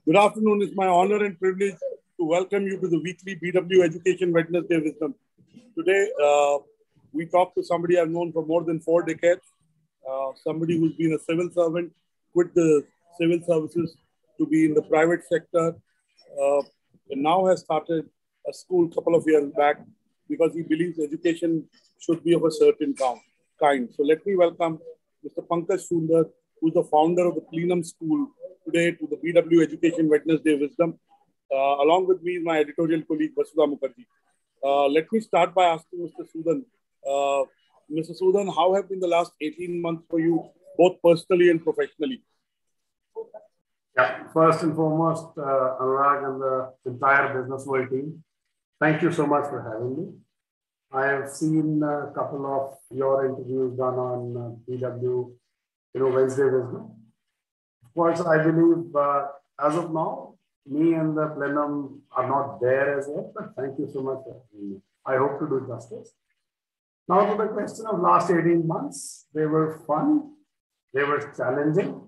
Good afternoon. It's my honor and privilege to welcome you to the weekly BW Education Wednesday Wisdom. Today, we talk to somebody I've known for more than 4 decades, somebody who's been a civil servant, quit the civil services to be in the private sector, and now has started a school a couple of years back because he believes education should be of a certain kind. So let me welcome Mr. Pankaj Sundar, who's the founder of the Plenum School, today to the BW Education Wednesday Wisdom. Along with me is my editorial colleague, Vasudha Mukherjee. Let me start by asking Mr. Sudan. Mr. Sudan, how have been the last 18 months for you, both personally and professionally? Yeah, first and foremost, Anurag and the entire Business World team, thank you so much for having me. I have seen a couple of your interviews done on BW, Wednesday Wisdom. Of course, I believe as of now, me and the plenum are not there as yet, but thank you so much for having me. I hope to do justice. Now to the question of last 18 months, they were fun, they were challenging,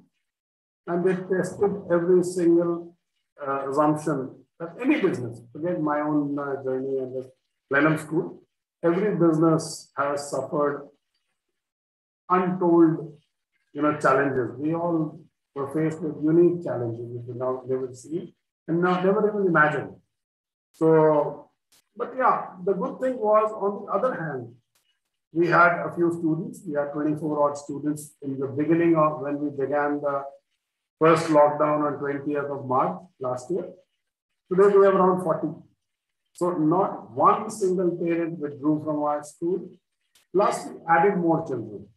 and they tested every single assumption that any business, forget my own journey and the plenum school, every business has suffered untold challenges. We all were faced with unique challenges which we now never see and now never even imagined. So, but yeah, the good thing was, on the other hand, we had a few students. We had 24 odd students in the beginning of when we began the first lockdown on 20th of March last year. Today we have around 40. So not one single parent withdrew from our school. Plus we added more children.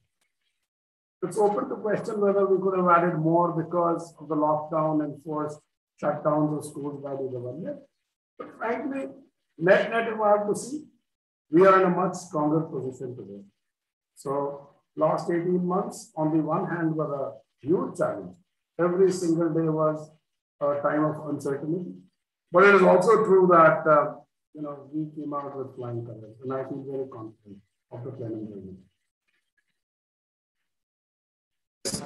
It's open to question whether we could have added more because of the lockdown and forced shutdowns of schools by the government. But frankly, net if I have to see, we are in a much stronger position today. So last 18 months, on the one hand, were a huge challenge. Every single day was a time of uncertainty. But it is also true that, we came out with flying colors, and I feel very confident of the planning journey.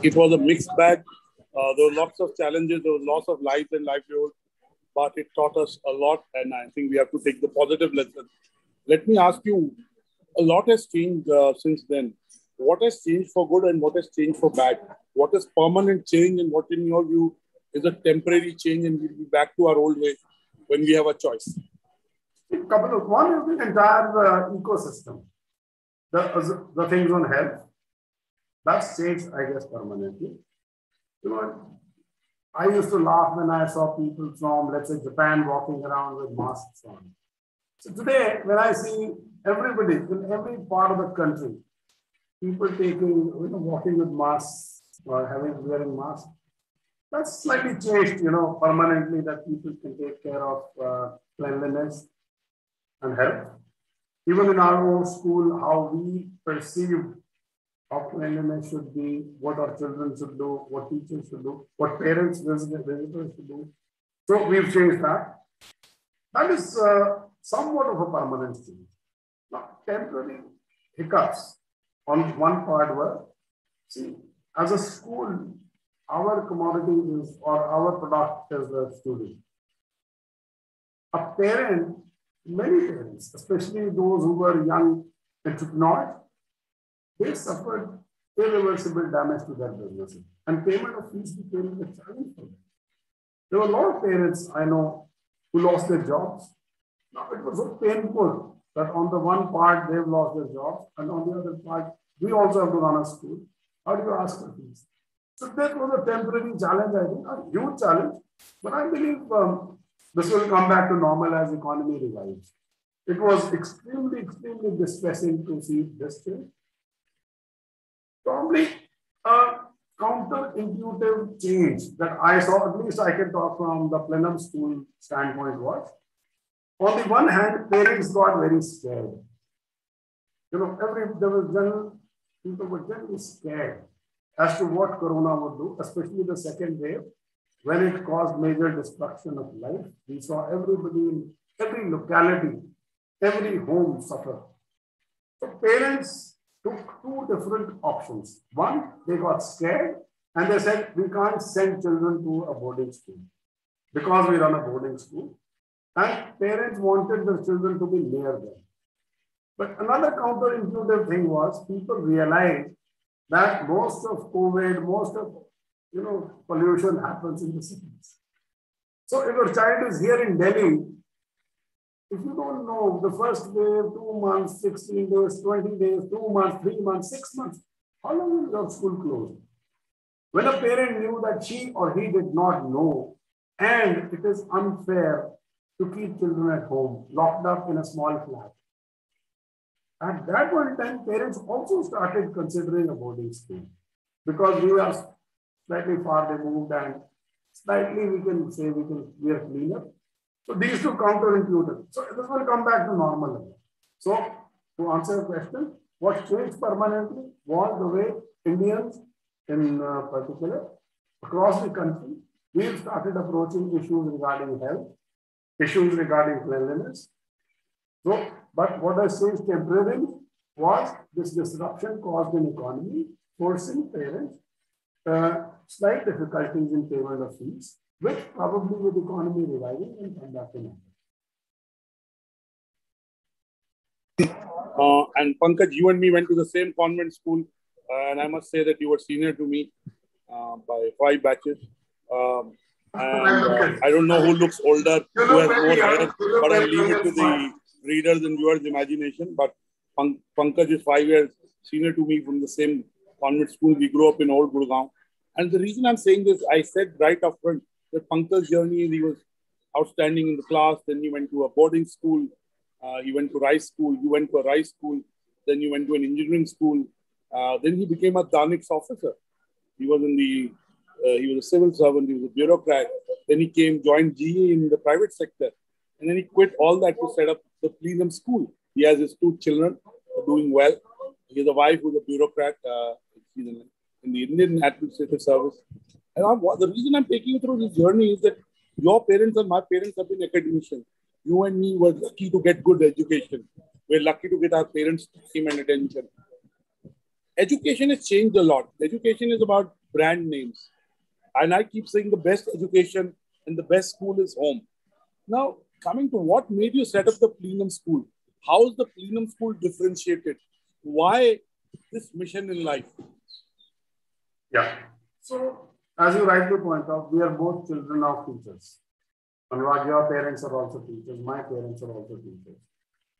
It was a mixed bag. There were lots of challenges. There was loss of life and livelihood, but it taught us a lot, and I think we have to take the positive lesson. Let me ask you, a lot has changed since then. What has changed for good and what has changed for bad? What is permanent change and what, in your view, is a temporary change and we'll be back to our old way when we have a choice? One is the entire ecosystem. The things on health, that's changed, I guess, permanently. I used to laugh when I saw people from, let's say, Japan walking around with masks on. So today, when I see everybody in every part of the country, people walking with masks or wearing masks, that's slightly changed, permanently, that people can take care of cleanliness and health. Even in our own school, how we perceive how cleanliness should be, what our children should do, what teachers should do, what parents, visitors should do. So we've changed that. That is somewhat of a permanent change. Now, temporary hiccups on one part were, see, as a school, our commodity is, or our product is the student. A parent, many parents, especially those who were young entrepreneurs, they suffered irreversible damage to their businesses, and payment of fees became a challenge for them. There were a lot of parents I know who lost their jobs. Now, it was so painful that on the one part they've lost their jobs, and on the other part, we also have to run a school. How do you ask for fees? So that was a temporary challenge, I think, a huge challenge. But I believe this will come back to normal as the economy revives. It was extremely, extremely distressing to see this change. Probably a counterintuitive change that I saw, at least I can talk from the plenum school standpoint, was, on the one hand, parents got very scared. People were generally scared as to what Corona would do, especially the second wave, when it caused major destruction of life. We saw everybody in every locality, every home suffer. So parents took two different options. One, they got scared and they said, we can't send children to a boarding school. because we run a boarding school. And parents wanted their children to be near them. But another counterintuitive thing was people realized that most of COVID, most of pollution happens in the cities. So if your child is here in Delhi, if you don't know the first wave, 2 months, 16 days, 20 days, 2 months, 3 months, 6 months, how long is your school closed? When a parent knew that she or he did not know, and it is unfair to keep children at home, locked up in a small flat. At that point in time, parents also started considering a boarding school because we are slightly far removed and slightly we are cleaner. So these two counterintuitive. So this will come back to normal level. So to answer your question, what changed permanently was the way Indians in particular across the country, we started approaching issues regarding health, issues regarding cleanliness. So, but what has changed temporarily was this disruption caused in economy, forcing parents slight difficulties in payment of fees, which probably with economy reviving and come back to normal. And Pankaj, you and me went to the same convent school, and I must say that you were senior to me by 5 batches. I don't know who looks older, who has more hair, but I'll leave it to the readers and viewers' imagination. But Pankaj is 5 years senior to me from the same convent school. We grew up in Old Gurgaon. And the reason I'm saying this, I said right up front that Pankaj's journey, he was outstanding in the class. Then he went to a boarding school. He went to Rice School. You went to a Rice School. Then you went to an engineering school. Then he became a Dhanix officer. He was he was a civil servant. He was a bureaucrat. Then he joined GE in the private sector. And then he quit all that to set up the Plenum School. He has his 2 children doing well. He has a wife who's a bureaucrat in the Indian Administrative Service. And the reason I'm taking you through this journey is that your parents and my parents have been academicians. You and me were lucky to get good education. We're lucky to get our parents' time and attention. Education has changed a lot. Education is about brand names. And I keep saying the best education and the best school is home. Now, coming to what made you set up the Plenum School? How is the Plenum School differentiated? Why this mission in life? Yeah. So, as you rightly point out, we are both children of teachers. Anurag, your parents are also teachers. My parents are also teachers.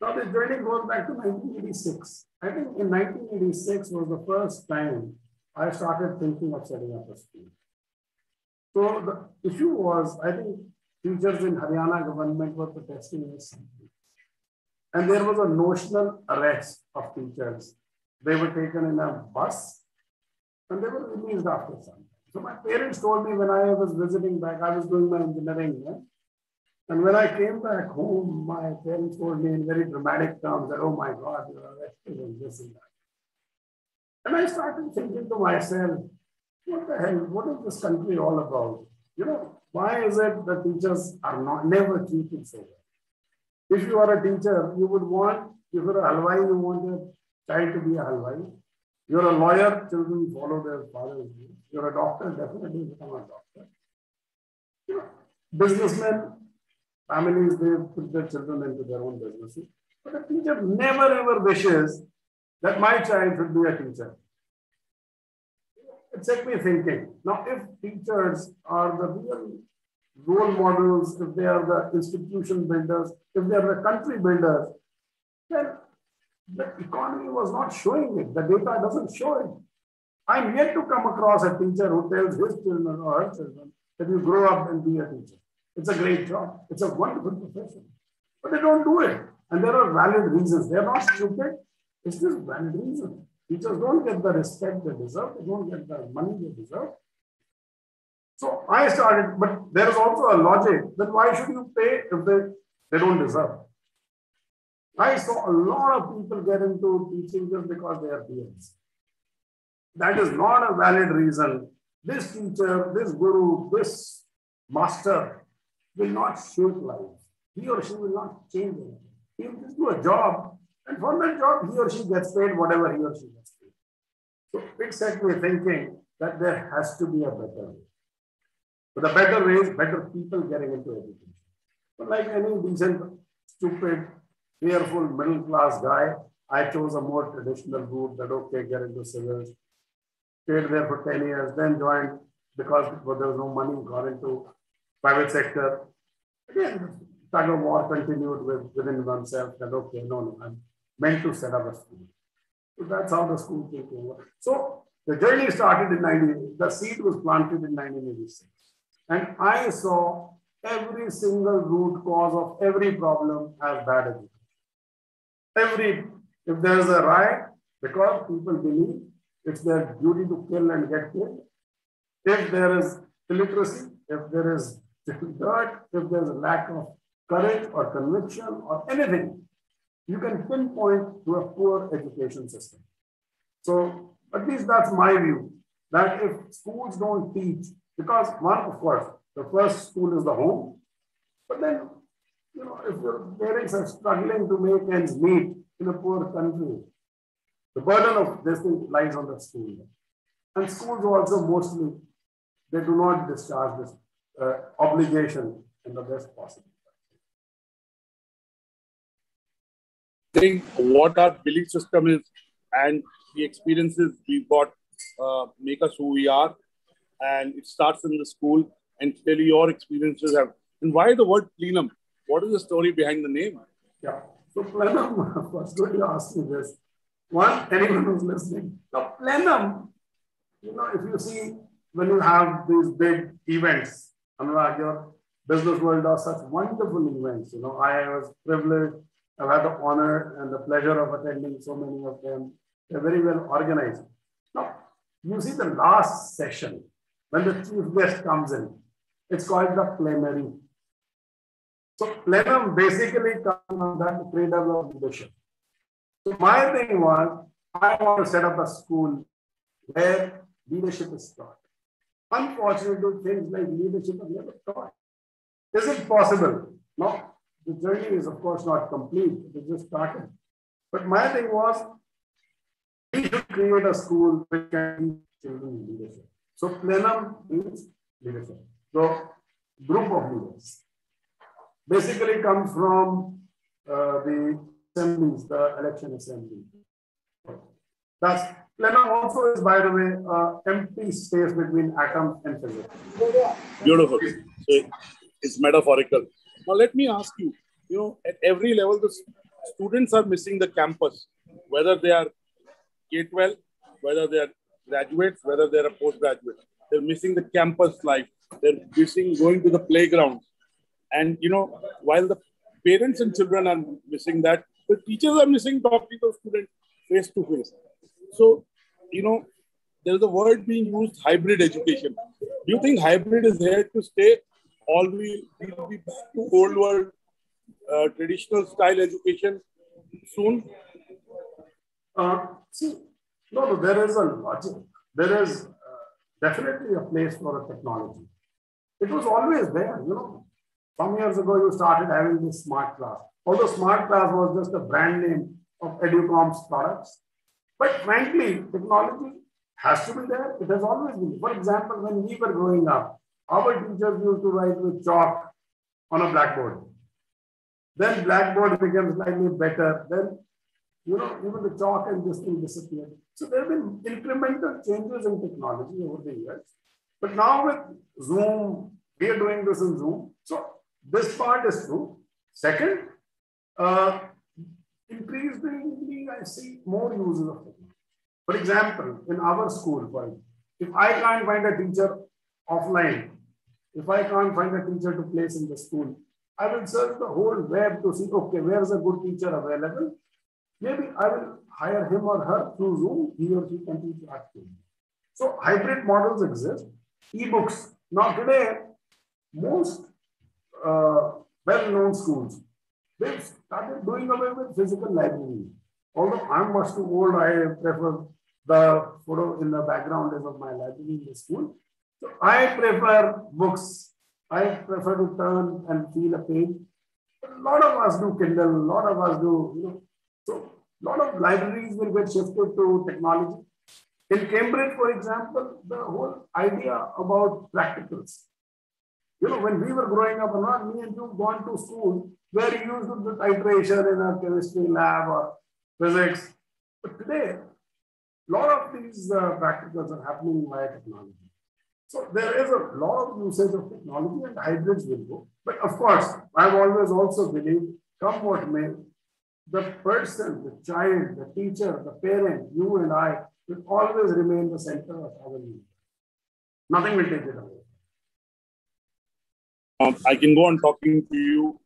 Now, this journey goes back to 1986. I think in 1986 was the first time I started thinking of setting up a school. So the issue was, I think teachers in Haryana government were protesting this something. And there was a notional arrest of teachers. They were taken in a bus and they were released after some time. So my parents told me when I was visiting back, I was doing my engineering. Yeah? And when I came back home, my parents told me in very dramatic terms that, oh my God, you are arrested and this and that. And I started thinking to myself, what the hell, what is this country all about? Why is it that teachers are never treated so well? If you are a teacher, you would want, if you're a halwai, you want your child to be a halwai. You're a lawyer, children follow their father's way. You're a doctor, definitely become a doctor. Businessmen, families, they put their children into their own businesses. But a teacher never ever wishes that my child should be a teacher. It set me thinking. Now, if teachers are the real role models, if they are the institution builders, if they are the country builders, then the economy was not showing it. The data doesn't show it. I'm yet to come across a teacher who tells his children or her children that you grow up and be a teacher. It's a great job. It's a wonderful profession. But they don't do it. And there are valid reasons. They're not stupid. It's just valid reasons. Teachers don't get the respect they deserve. They don't get the money they deserve. So I started, but there is also a logic that why should you pay if they don't deserve? I saw a lot of people get into teaching just because they are peers. That is not a valid reason. This teacher, this guru, this master will not shape life. He or she will not change anything. He will just do a job, and for that job, he or she gets paid whatever he or she gets paid. So it set me thinking that there has to be a better way. But the better way is better people getting into education. But like any decent, stupid, fearful, middle-class guy, I chose a more traditional route that, okay, get into civils, stayed there for 10 years, then joined because there was no money, got into private sector. Again, tug of war continued within oneself that, okay, no, I'm meant to set up a school. So that's how the school came over. So the journey started in 1980. The seed was planted in 1986. And I saw every single root cause of every problem as bad education. If there's a riot, because people believe it's their duty to kill and get killed. If there is illiteracy, if there is dirt, if there's a lack of courage or conviction or anything, you can pinpoint to a poor education system. So at least that's my view, that if schools don't teach, because one, of course, the first school is the home, but then, if your parents are struggling to make ends meet in a poor country, the burden of this thing lies on the school. And schools also mostly, they do not discharge this obligation in the best possible way. I think what our belief system is and the experiences we've got make us who we are. And it starts in the school, and clearly your experiences have. And why the word plenum? What is the story behind the name? Yeah. So plenum, of course, good you asked me this. One, anyone who's listening. So plenum, if you see when you have these big events, Anurag, your business world does such wonderful events. I was privileged. I've had the honor and the pleasure of attending so many of them. They're very well organized. Now, you see the last session, when the chief guest comes in, it's called the plenary. So plenum basically comes on that cradle of leadership. So my thing was, I want to set up a school where leadership is taught. Unfortunately, things like leadership are never taught. Is it possible? No. The journey is, of course, not complete. It just started. But my thing was, we should create a school which can teach children leadership. So plenum means leadership. So group of leaders basically comes from the assemblies, the election assembly. Thus, plenum also is, by the way, empty space between atom and physics. Beautiful. So it's metaphorical. Now, let me ask you, at every level, the students are missing the campus, whether they are K-12, whether they are graduates, whether they are postgraduates. They're missing the campus life. They're missing going to the playground. And, while the parents and children are missing that, the teachers are missing talking to students face to face. So, there's a word being used, hybrid education. Do you think hybrid is here to stay? Or will be back to old world traditional style education soon? No, there is a logic. There is definitely a place for a technology. It was always there, Some years ago, you started having this smart class. Although smart class was just a brand name of Educom's products. But frankly, technology has to be there. It has always been. For example, when we were growing up, our teachers used to write with chalk on a blackboard. Then blackboard became slightly better. Then, even the chalk and this thing disappeared. So there have been incremental changes in technology over the years. But now with Zoom, we are doing this in Zoom. So this part is true. Second, increasingly, I see more uses of technology. For example, in our school, if I can't find a teacher offline, if I can't find a teacher to place in the school, I will search the whole web to see, okay, where is a good teacher available? Maybe I will hire him or her through Zoom. He or she can teach actively. So hybrid models exist. E-books. Now today, most well-known schools, they've started doing away with physical libraries. Although I'm much too old, I prefer the photo in the background is of my library in the school. So I prefer books. I prefer to turn and feel a page. A lot of us do Kindle, a lot of us do, so a lot of libraries will get shifted to technology. In Cambridge, for example, the whole idea about practicals. You know, when we were growing up, not me and you gone to school, where you used to do titration in a chemistry lab or physics. But today, a lot of these practicals are happening via technology. So there is a lot of usage of technology and hybrids will go. But of course, I've always also believed, come what may, the person, the child, the teacher, the parent, you and I will always remain the center of our need. Nothing will take it away. I can go on talking to you.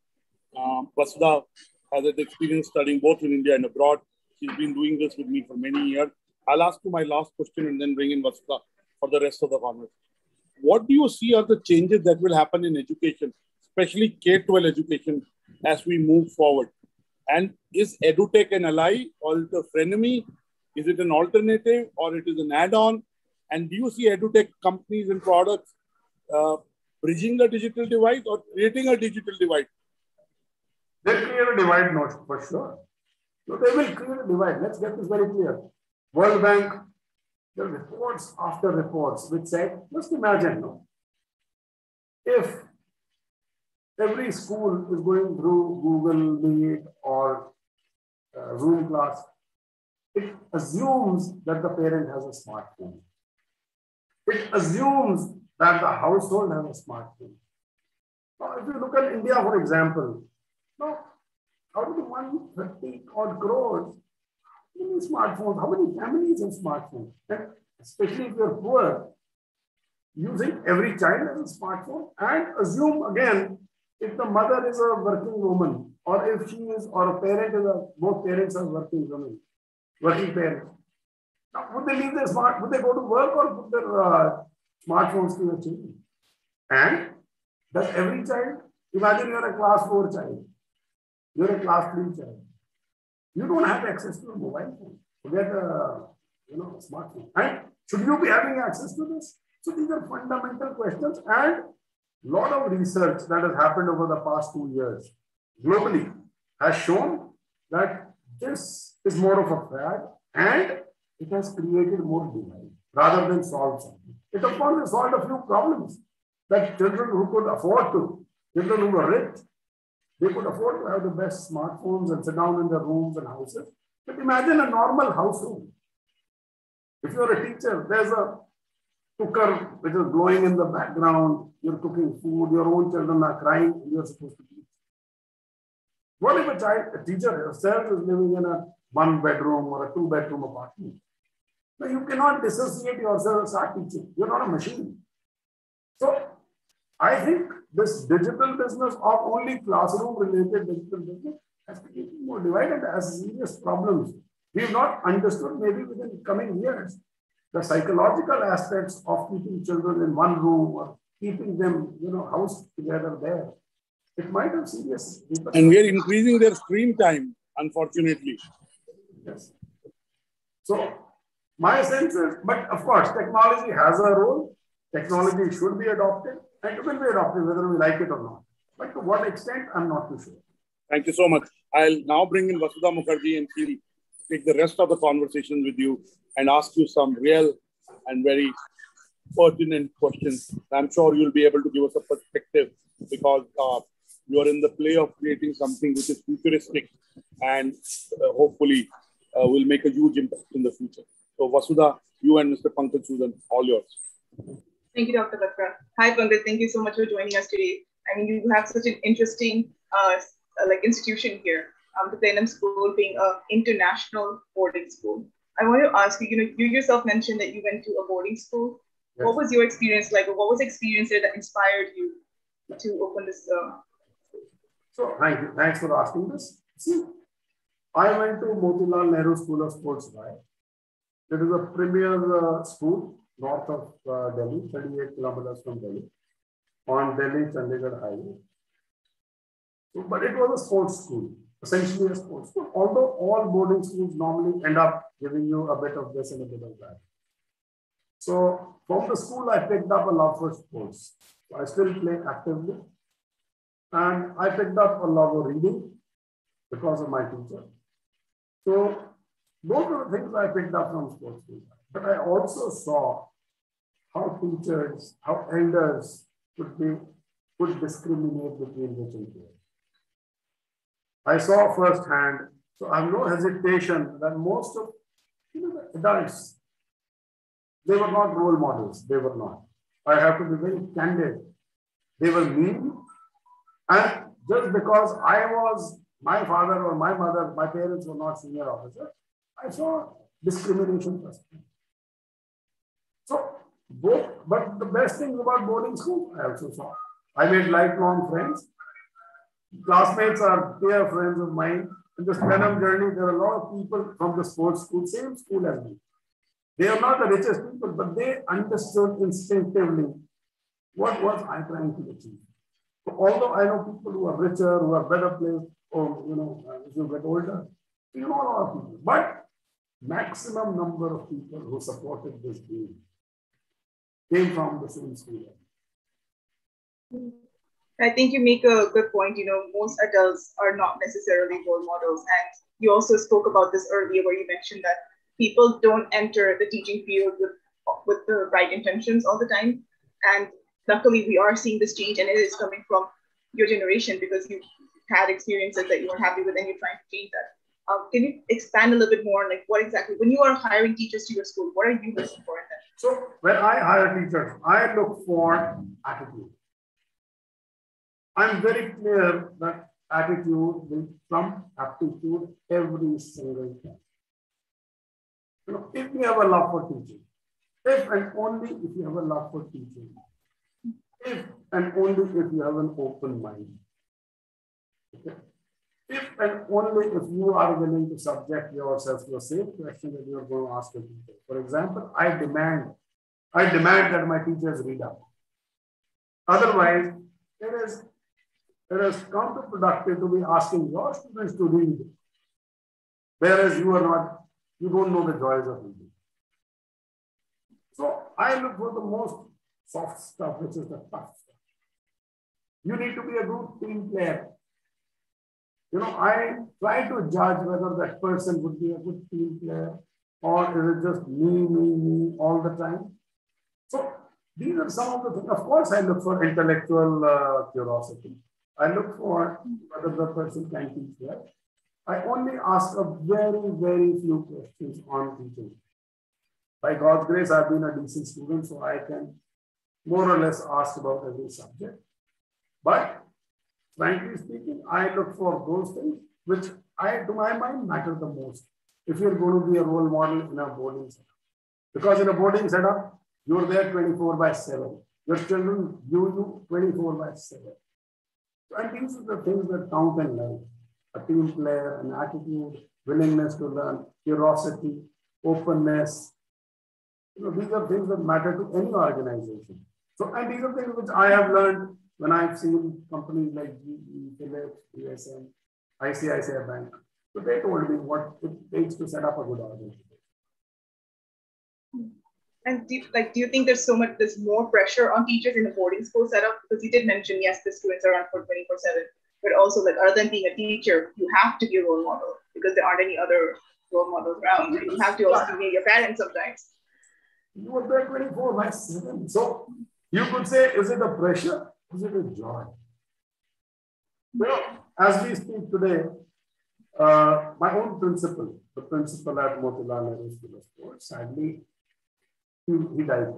Vasudha has had experience studying both in India and abroad. She's been doing this with me for many years. I'll ask you my last question and then bring in Vasudha for the rest of the conversation. What do you see are the changes that will happen in education, especially K-12 education, as we move forward? And is EduTech an ally or is it a frenemy? Is it an alternative or it is an add-on? And do you see EduTech companies and products bridging the digital divide or creating a digital divide? They'll create a divide, not for sure. So they will create a divide. Let's get this very clear. World Bank, the reports after reports which said, just imagine, no? If every school is going through Google Meet or Zoom class, it assumes that the parent has a smartphone. It assumes that the household has a smartphone. Now, if you look at India, for example, now, out of the 130 odd crores, how many smartphones, how many families have smartphones? And especially if you're poor, using every child as a smartphone and assume again, if the mother is a working woman or if she is, or a parent is both parents are working women, working parents. Now, would they leave their would they go to work or put their smartphones to their children? And does every child, imagine you're a class 4 child, you're a class 3 child. You don't have access to a mobile phone. Forget a smartphone. And should you be having access to this? So these are fundamental questions, and a lot of research that has happened over the past 2 years globally has shown that this is more of a fad and it has created more divide rather than solve something. It of course has solved a few problems that children who could afford to, children who were rich, they could afford to have the best smartphones and sit down in their rooms and houses. But imagine a normal household. If you're a teacher, there's a cooker which is glowing in the background, you're cooking food, your own children are crying, and you're supposed to teach. What if a teacher herself is living in a 1-bedroom or a 2-bedroom apartment? Now you cannot dissociate yourself and start teaching. You're not a machine. So I think this digital business or only classroom-related digital business has created more divide and has serious problems. We have not understood, maybe within coming years, the psychological aspects of keeping children in one room or keeping them, housed together there. It might have serious repercussions. And we are increasing their screen time, unfortunately. Yes. So my sense is, but of course, technology has a role. Technology should be adopted, and it will be adopted whether we like it or not. But to what extent, I'm not too sure. Thank you so much. I'll now bring in Vasudha Mukherjee and she'll take the rest of the conversation with you and ask you some real and very pertinent questions. I'm sure you'll be able to give us a perspective because you're in the play of creating something which is futuristic and hopefully will make a huge impact in the future. So Vasudha, you and Mr. Pankaj Sudan, all yours. Thank you, Dr. Batra. Hi, Pankaj. Thank you so much for joining us today. I mean, you have such an interesting institution here, the Plenum School being an international boarding school. I want to ask you, you yourself mentioned that you went to a boarding school. Yes. What was your experience like? Or what was the experience there that inspired you to open this? So, thank you. Thanks for asking this. See, I went to Motilal Nehru School of Sports, right? It is a premier school north of Delhi, 38 kilometers from Delhi, on Delhi-Chandigarh highway. So, but it was a sports school, essentially a sports school, although all boarding schools normally end up giving you a bit of this and a bit of that. So from the school, I picked up a love for sports. So I still play actively. And I picked up a love of reading because of my teacher. So those are the things I picked up from sports school. But I also saw how teachers, how elders could be would discriminate between rich and poor. I saw firsthand, so I have no hesitation that most of the adults, they were not role models. They were not. I have to be very candid. They were mean. And just because I was, my father or my mother, my parents were not senior officers, I saw discrimination first. So, but the best thing about boarding school, I also saw. I made lifelong friends. Classmates are dear friends of mine. In this Plenum journey, there are a lot of people from the sports school, same school as me. They are not the richest people, but they understood instinctively what was I trying to achieve. So although I know people who are richer, who are better placed, or if you get older, you know a lot of people. But maximum number of people who supported this dream came from the same school. I think you make a good point. Most adults are not necessarily role models. And you also spoke about this earlier where you mentioned that people don't enter the teaching field with the right intentions all the time. And luckily, we are seeing this change, and it is coming from your generation because you had experiences that you were happy with and you're trying to change that. Can you expand a little bit more on what exactly, when you are hiring teachers to your school, what are you looking for in them? So when I hire teachers, I look for attitude. I'm very clear that attitude will trump aptitude every single time. If you have a love for teaching, if and only if you have a love for teaching, if and only if you have an open mind, okay? If and only if you are willing to subject yourself to the same question that you are going to ask a teacher. For example, I demand that my teachers read up. Otherwise, it is counterproductive to be asking your students to read, whereas you don't know the joys of reading. So I look for the most soft stuff, which is the tough stuff. You need to be a good team player. I try to judge whether that person would be a good team player or is it just me all the time. So these are some of the things. Of course, I look for intellectual curiosity. I look for whether the person can teach well. I only ask a very, very few questions on teaching. By God's grace, I've been a decent student, so I can more or less ask about every subject. But frankly speaking, I look for those things which to my mind, matter the most. If you're going to be a role model in a boarding setup. Because in a boarding setup, you're there 24/7. Your children view you 24/7. And these are the things that count in life. A team player, an attitude, willingness to learn, curiosity, openness. These are things that matter to any organization. So, and these are things which I have learned when I've seen companies like GE, Philips, USM, ICICI Bank. So they told me what it takes to set up a good organization. And do you think there's more pressure on teachers in a boarding school setup? Because you did mention, yes, the students are around for 24/7, but also other than being a teacher, you have to be a role model because there aren't any other role models around. You have to also be your parents sometimes. You were there 24/7. So you could say, is it a pressure? Is it a joy? As we speak today, my own principal, the principal at Motilal Nehru School of Sports, sadly, he died.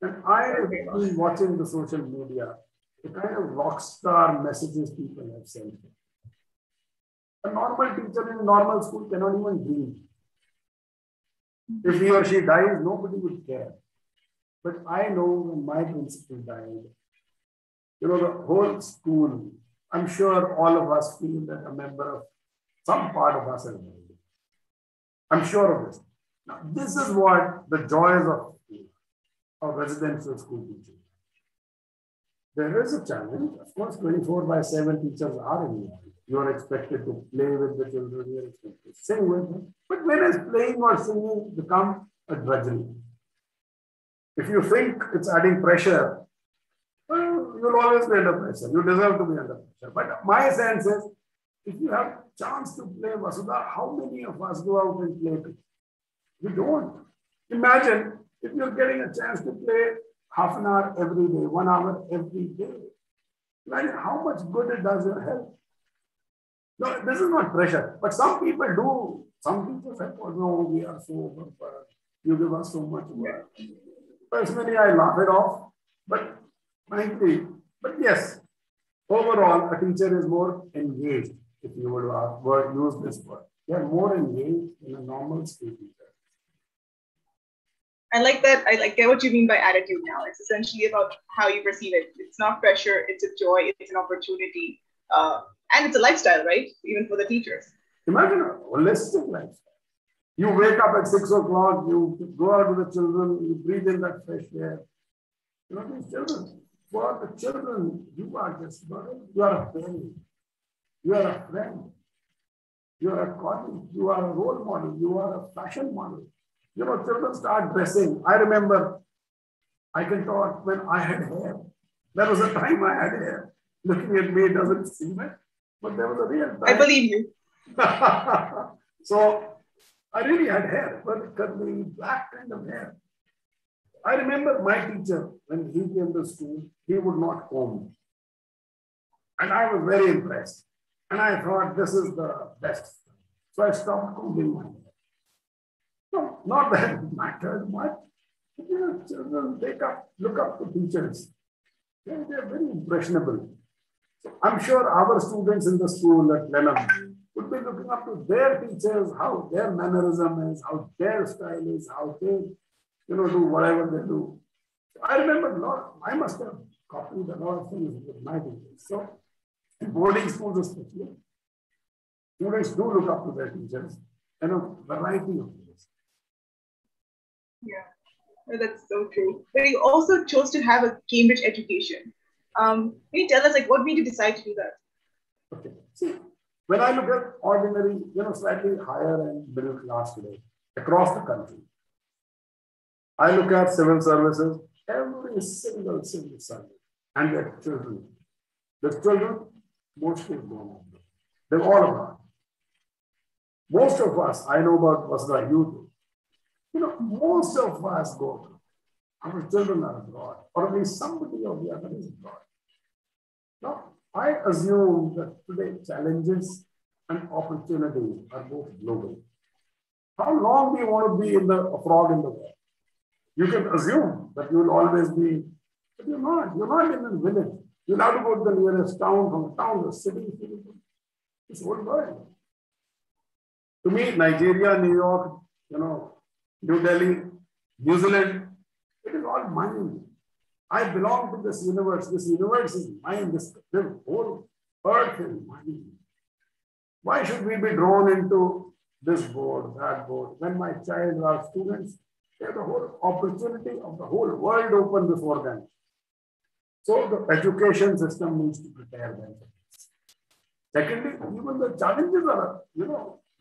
And I have been watching the social media, the kind of rock star messages people have sent. A normal teacher in a normal school cannot even dream. If he or she dies, nobody would care. But I know when my principal died, the whole school, I'm sure all of us feel that a member of some part of us has died. I'm sure of this. Now, this is what the joys of residential school teaching. There is a challenge. Of course, 24/7 teachers are involved. You are expected to play with the children, you are expected to sing with them. But when is playing or singing become a drudgery? If you think it's adding pressure, well, you'll always be under pressure. You deserve to be under pressure. But my sense is, if you have chance to play Vasudha, how many of us go out and play? We don't. Imagine if you're getting a chance to play half an hour every day, 1 hour every day. Imagine how much good it does your health. No, this is not pressure, but some people do. Some people say, oh no, we are so overburdened. You give us so much work. Personally, I laugh it off, but frankly, but yes, overall, a teacher is more engaged, if you would use this word. They are more engaged than a normal school teacher. I like that. I get what you mean by attitude now. It's essentially about how you perceive it. It's not pressure, it's a joy, it's an opportunity. And it's a lifestyle, right? Even for the teachers. Imagine a holistic lifestyle. You wake up at 6 o'clock, you go out with the children, you breathe in that fresh air. You know, these children, for the children, you are just, you are a parent, you are a friend, you are a colleague, you are a role model, you are a fashion model. You know, children start dressing. I remember, I can talk when I had hair. There was a time I had hair. Looking at me doesn't seem it, but there was a real time. I believe you. So I really had hair, but curly, black kind of hair. I remember my teacher, when he came to school, he would not comb. And I was very impressed. And I thought, this is the best. So I stopped combing my hair. No, not that it matters much. But, you know, children look up to teachers. They're very impressionable. So I'm sure our students in the school at Lenham would be looking up to their teachers, how their mannerism is, how their style is, how they, do whatever they do. I remember a lot, I must have copied a lot of things with my teachers. So in boarding schools especially, students do look up to their teachers and a variety of things. Yeah, that's so true. But you also chose to have a Cambridge education. Can you tell us, what made you decide to do that? Okay. See, when I look at ordinary, slightly higher and middle class today, across the country, I look at civil services, every single civil servant and their children. The children, mostly grown up. They're all abroad. Most of us, I know about Vasudha, you do. Most of us go to, our children are abroad, or at least somebody or the other is abroad. Now, I assume that today challenges and opportunities are both global. How long do you want to be a frog in the water? You can assume that you will always be, but you're not. You're not in a village. You'll have to go to the nearest town, from the town, the city, this whole world. To me, Nigeria, New York, New Delhi, New Zealand, it is all mine. I belong to this universe. This universe is mine. The whole earth is mine. Why should we be drawn into this board, that board? When my child or students, they have the whole opportunity of the whole world open before them. So the education system needs to prepare them for this. Secondly, even the challenges are,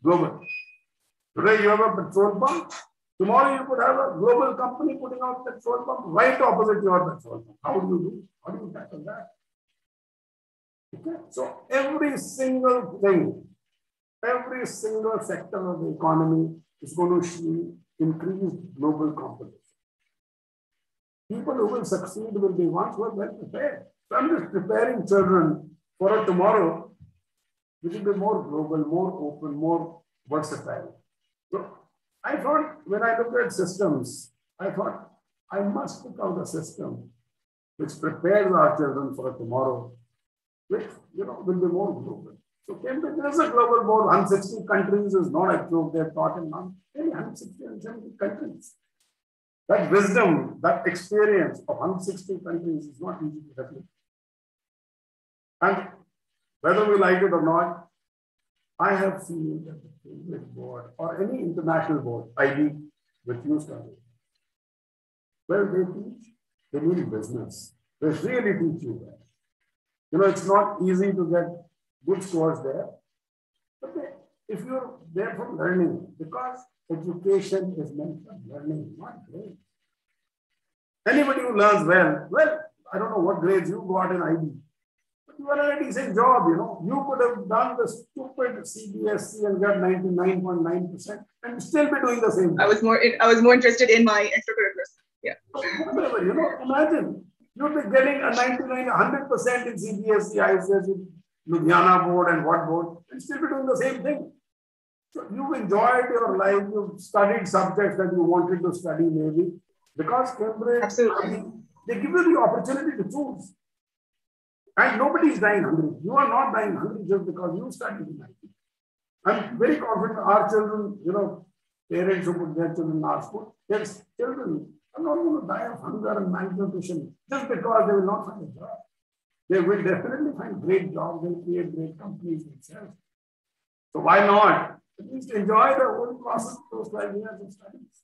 global. Today you have a petrol pump. Tomorrow you could have a global company putting out petrol pump right opposite your petrol pump. How do you do? How do you tackle that? Okay. So every single thing, every single sector of the economy is going to see increased global competition. People who will succeed will be ones who are well prepared. So I'm just preparing children for a tomorrow which will be more global, more open, more versatile. So I thought, when I looked at systems, I thought I must pick out a system which prepares our children for a tomorrow, which will be more global. So Cambridge is a global board. 160 countries is not a joke. They're taught in maybe 160 and 70 countries. That wisdom, that experience of 160 countries is not easy to replicate. And whether we like it or not, I have seen that the Cambridge board or any international board, IB, which you study, where they teach, they mean business. They really teach you that. It's not easy to get good scores there. But if you're there for learning, because education is meant for learning, not grades. Anybody who learns well, I don't know what grades you got in IB. You are in a decent job, You could have done the stupid CBSE and got 99.9% and still be doing the same job. I was more interested in my extracurriculars. Yeah. Whatever, imagine you'd be getting a 99, 100% in CBSE, ICSE, Ludhiana board and what board, and still be doing the same thing. So you've enjoyed your life, you've studied subjects that you wanted to study maybe, because Cambridge, Absolutely. they give you the opportunity to choose. And nobody is dying hungry. You are not dying hungry just because you studied in IT. I'm very confident our children, parents who put their children in our school, their children are not going to die of hunger and malnutrition just because they will not find a job. They will definitely find great jobs and create great companies themselves. So why not? At least enjoy the whole process of those 12 years of studies.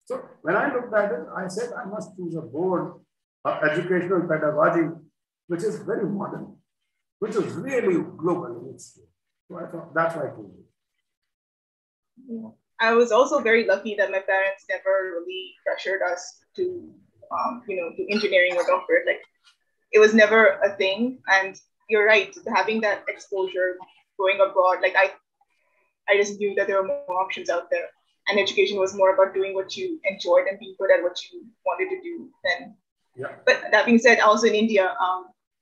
So when I looked at it, I said I must choose a board of educational pedagogy, which is very modern, which is really global in its scale. So I thought that's why I chose it. Yeah. I was also very lucky that my parents never really pressured us to, do engineering or doctorate. Like, it was never a thing. And you're right, having that exposure, going abroad, like I just knew that there were more options out there. And education was more about doing what you enjoyed and being good at what you wanted to do then. Yeah. But that being said, also in India,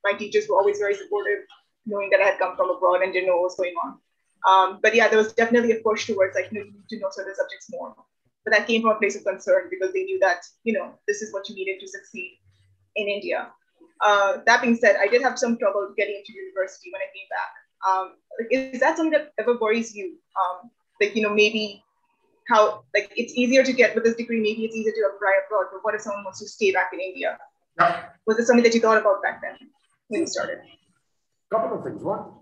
my teachers were always very supportive, knowing that I had come from abroad and didn't know what was going on. But yeah, there was definitely a push towards you need to know certain subjects more. But that came from a place of concern because they knew that, this is what you needed to succeed in India. That being said, I did have some trouble getting into university when I came back. Is that something that ever worries you? Maybe how, it's easier to get with this degree, maybe it's easier to apply abroad, but what if someone wants to stay back in India? Yeah. Was it something that you thought about back then when you started? Couple of things. One,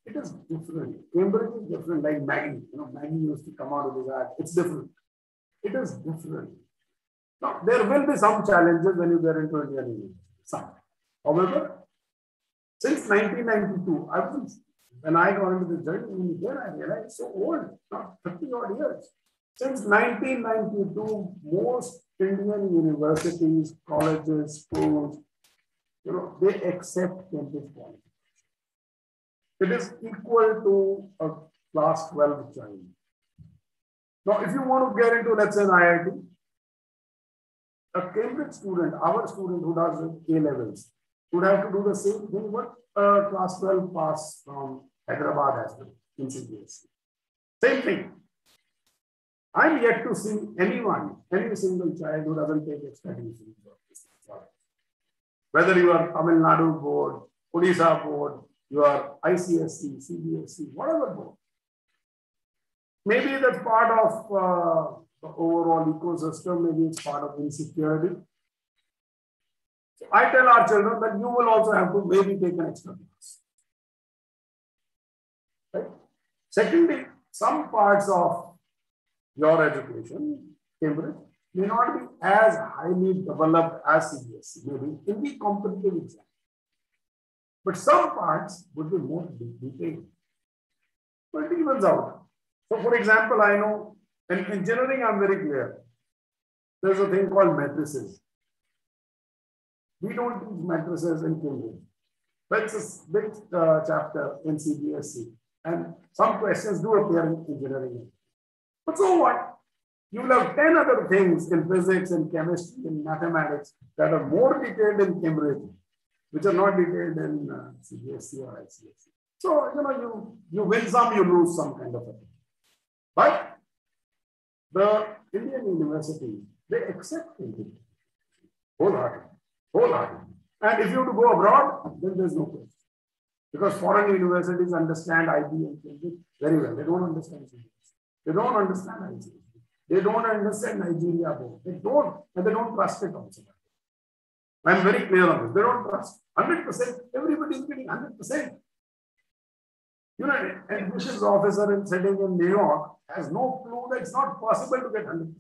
it is different. Cambridge is different, like Maggie. Maggie used to come out of his ad. It's different. It is different. Now, there will be some challenges when you get into Indian university. Some. However, since 1992, when I got into this journey, then I realized it's so old, not 30 odd years. Since 1992, most Indian universities, colleges, schools, they accept Cambridge qualification. It is equal to a class 12 child. Now, if you want to get into, let's say, an IIT, a Cambridge student, our student who does A levels, would have to do the same thing what a class 12 pass from Hyderabad has done in CBSE. Same thing. I'm yet to see anyone, any single child who doesn't take extra tuition. Whether you are Tamil Nadu board, Odisha board, you are ICSE, CBSE, whatever board. Maybe that's part of the overall ecosystem, maybe it's part of insecurity. So I tell our children that you will also have to maybe take an extra class. Right? Secondly, some parts of your education, Cambridge, may not be as highly developed as CBSE, maybe in the competitive exam. But some parts would be more detailed. But it evens out. So, for example, I know in engineering, I'm very clear. There's a thing called matrices. We don't teach matrices in Cambridge. That's a big chapter in CBSE. And some questions do appear in engineering. But so what? You will have 10 other things in physics and chemistry and mathematics that are more detailed in Cambridge, which are not detailed in CBSE or ICSE. So, you win some, you lose some kind of a thing. But the Indian universities, they accept it wholeheartedly. And if you have to go abroad, then there's no question. Because foreign universities understand IB and Cambridge very well. They don't understand CBSE. They don't understand ICSE. They don't understand Nigeria board. They don't, and they don't trust it also. I'm very clear on this. They don't trust 100%. Everybody is getting 100%. An admissions officer sitting in New York has no clue that it's not possible to get 100%.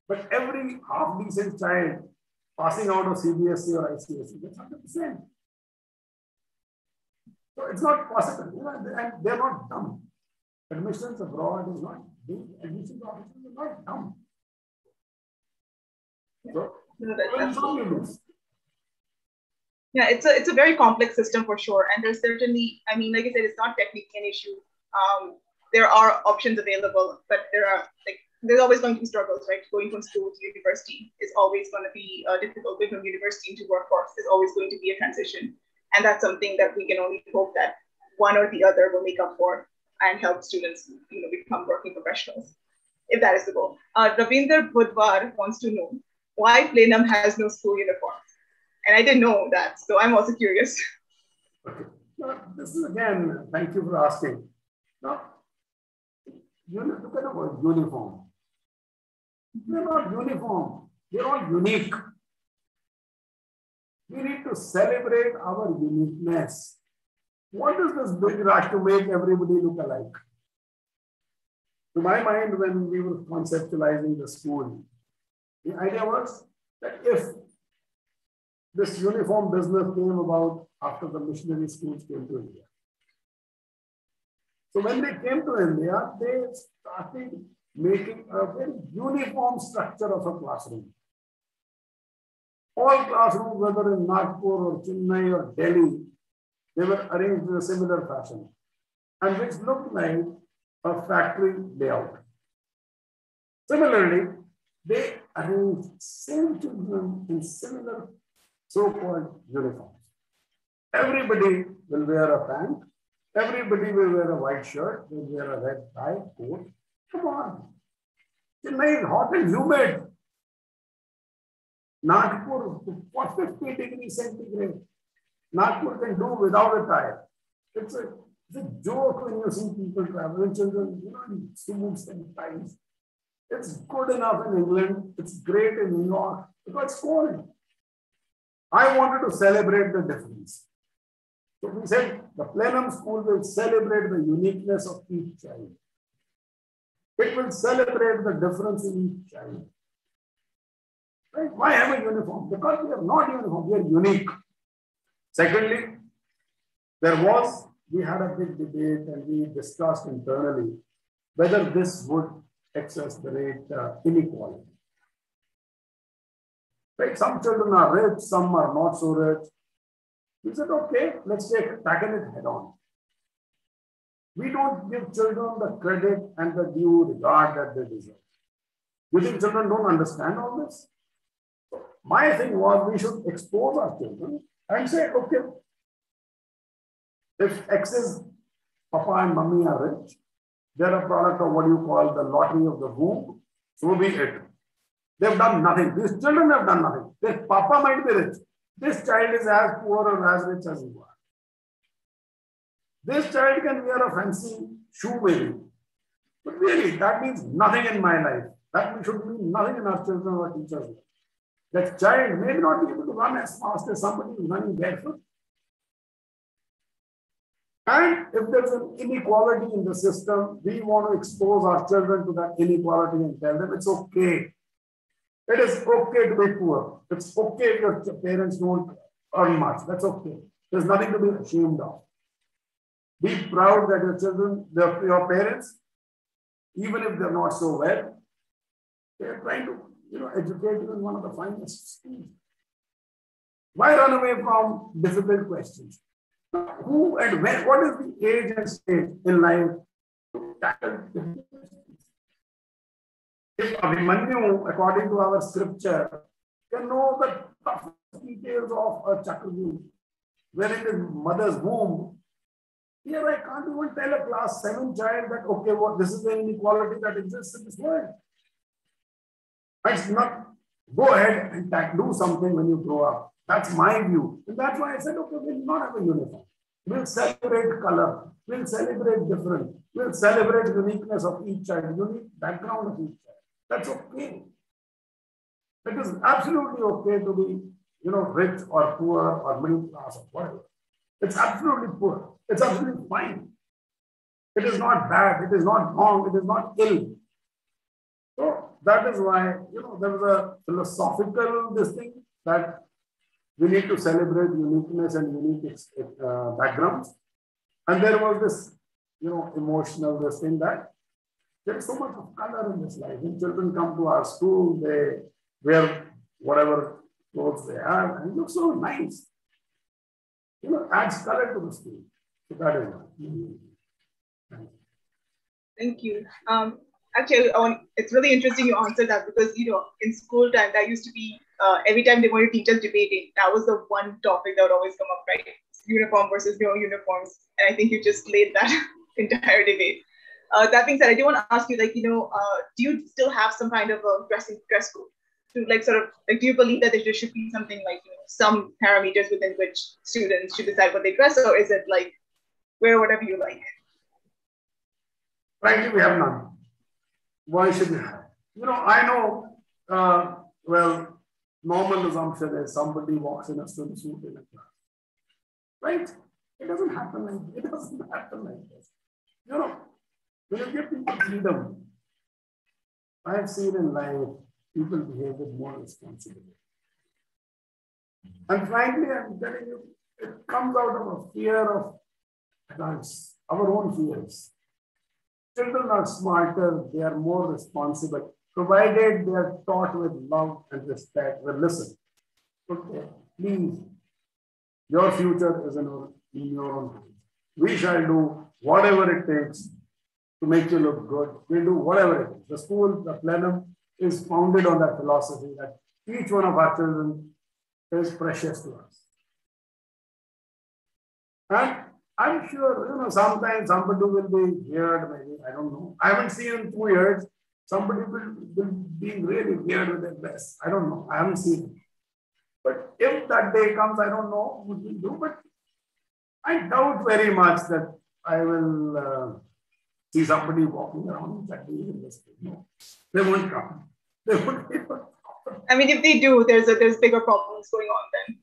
But every half-decent child passing out of CBSE or ICSE gets 100%. So it's not possible. And they're not dumb. Admissions abroad is not, admissions officers are not dumb. So, yeah, it's a very complex system for sure. And there's certainly, like I said, it's not technically an issue. There are options available, but there are there's always going to be struggles, right? Going from school to university is always going to be difficult. Going from university into workforce is always going to be a transition. And that's something that we can only hope that one or the other will make up for and help students, become working professionals, if that is the goal. Ravinder Budwar wants to know why Plenum has no school uniforms. And I didn't know that, so I'm also curious. Okay. Now, this is again, thank you for asking. Now, you look at the word uniform. They're not uniform, they're all unique. We need to celebrate our uniqueness. What is this big rush to make everybody look alike? To my mind, when we were conceptualizing the school, the idea was that if this uniform business came about after the missionary schools came to India. So when they came to India, they started making a very uniform structure of a classroom. All classrooms, whether in Nagpur or Chennai or Delhi, they were arranged in a similar fashion, and which looked like a factory layout. Similarly, they arranged same children in similar so-called uniforms. Everybody will wear a pant. Everybody will wear a white shirt. They will wear a red tie, coat. Come on. Chennai is hot and humid. Nagpur, 50 degrees centigrade. Nagpur can do without a tie. It's a joke when you see people traveling, children, in suits and ties. It's good enough in England. It's great in New York because it's cold. I wanted to celebrate the difference. So we said the Plenum School will celebrate the uniqueness of each child. It will celebrate the difference in each child. Right? Why have a uniform? Because we are not uniform, we are unique. Secondly, we had a big debate and we discussed internally whether this would exacerbate inequality. Right? Some children are rich, some are not so rich. We said, okay, let's tackle it head on. We don't give children the credit and the due regard that they deserve. You think children don't understand all this? My thing was we should expose our children and say, okay, if X's papa and mummy are rich, they're a product of what you call the lottery of the womb, so be it. They've done nothing. These children have done nothing. Their papa might be rich. This child is as poor or as rich as you are. This child can wear a fancy shoe maybe. But really, that means nothing in my life. That should mean nothing in our children or teachers' life. That child may not be able to run as fast as somebody who's running barefoot. And if there's an inequality in the system, we want to expose our children to that inequality and tell them it's okay. It is okay to be poor. It's okay if your parents don't earn much. That's okay. There's nothing to be ashamed of. Be proud that your children, your parents, even if they're not so well, they're trying to educate you in one of the finest schools. Why run away from difficult questions? Who and when, what is the age and stage in life to tackle difficult questions? If Abhimanyu, according to our scripture, can know the toughest details of a Chakravyuh, when in his mother's womb, here I can't even tell a class 7 child that, okay, this is the inequality that exists in this world. It's not, go ahead and do something when you grow up. That's my view. And that's why I said, okay, we'll not have a uniform. We'll celebrate color. We'll celebrate difference. We'll celebrate uniqueness of each child, unique background of each child. That's okay. It is absolutely okay to be, rich or poor or middle class or whatever. It's absolutely poor. It's absolutely fine. It is not bad. It is not wrong. It is not ill. So that is why, there was a philosophical thing that we need to celebrate uniqueness and unique backgrounds. And there was this, emotional thing that there is so much of color in this life. When children come to our school, they wear whatever clothes they have and it looks so nice. Adds color to the school. So that is why. Thank you. Actually, it's really interesting you answered that because, in school time, that used to be every time they wanted teachers debating, that was the one topic that would always come up, right? Uniform versus no uniforms. And I think you just laid that entire debate. That being said, I do want to ask you, do you still have some kind of a dress code? To do you believe that there should be something like, some parameters within which students should decide what they dress, or is it like wear whatever you like? Frankly, we have none. Why should we have? I know, well, normal assumption is somebody walks in a swimsuit in a class, right? It doesn't happen like this. It doesn't happen like this. When you give people freedom, I have seen in life people behave with more responsibility. And frankly, I'm telling you, it comes out of a fear of adults, our own fears. Children are smarter, they are more responsible, provided they are taught with love and respect. Well, listen, okay, please, your future is in your own hands. We shall do whatever it takes to make you look good. We'll do whatever it is. The school, the plenum is founded on that philosophy that each one of our children is precious to us. And I'm sure, sometimes somebody will be weird, maybe, I don't know. I haven't seen in 2 years, somebody will be really weird with their dress. I don't know, I haven't seen it. But if that day comes, I don't know what we'll do, but I doubt very much that I will see somebody walking around that day in this thing. No, they won't come. They won't come. I mean, if they do, there's bigger problems going on then.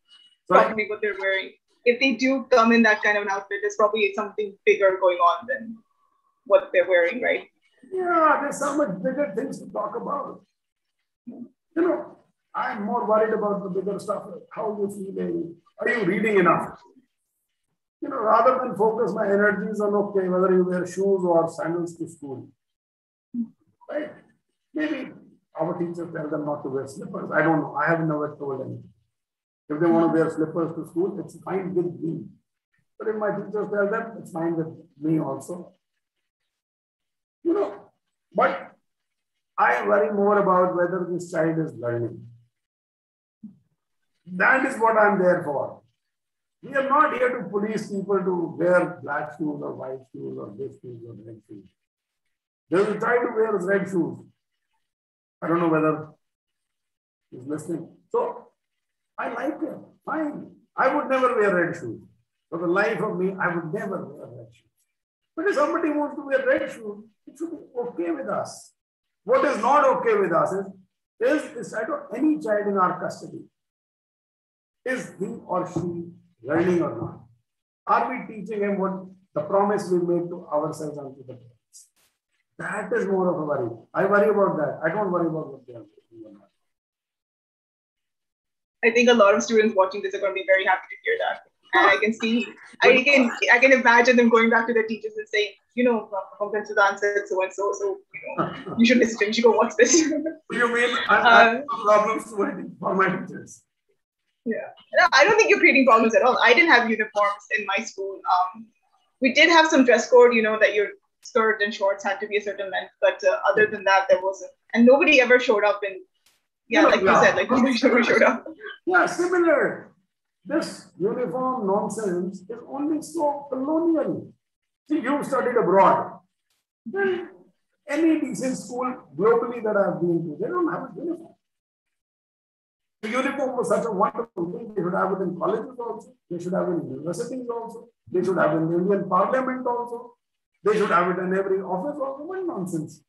Sorry? Probably what they're wearing. If they do come in that kind of an outfit, there's probably something bigger going on than what they're wearing, right? Yeah, there's so much bigger things to talk about. I'm more worried about the bigger stuff. How you feeling? Are you reading enough? Rather than focus my energies on, okay, whether you wear shoes or sandals to school. Right? Maybe our teachers tell them not to wear slippers. I don't know. I have never told them. If they want to wear slippers to school, it's fine with me. But if my teachers tell them, it's fine with me also. But I worry more about whether this child is learning. That is what I'm there for. We are not here to police people to wear black shoes or white shoes or this shoes or red shoes. There's a child who wears red shoes. I don't know whether he's listening. So I like it. Fine. I would never wear red shoes. For the life of me, I would never wear red shoes. But if somebody wants to wear red shoes, it should be okay with us. What is not okay with us is any child in our custody. Is he or she learning or not? Are we teaching him what the promise we made to ourselves and to the parents? That is more of a worry. I worry about that. I don't worry about what they are doing or not. I think a lot of students watching this are going to be very happy to hear that. And I can see, I can imagine them going back to their teachers and saying, Pankaj Sudhan said so and so, so you should listen to him. You should go watch this. What do you mean? I have problems for my teachers. Yeah, no, I don't think you're creating problems at all. I didn't have uniforms in my school. We did have some dress code, that your skirt and shorts had to be a certain length, but other than that, there wasn't. And nobody ever showed up in, you said, nobody ever showed up. Yeah, similar. This uniform nonsense is only so colonial. See, you studied abroad. Then any decent school globally that I've been to, they don't have a uniform. The uniform was such a wonderful thing. They should have it in colleges also. They should have it in universities also. They should have it in the Indian Parliament also. They should have it in every office also. What nonsense.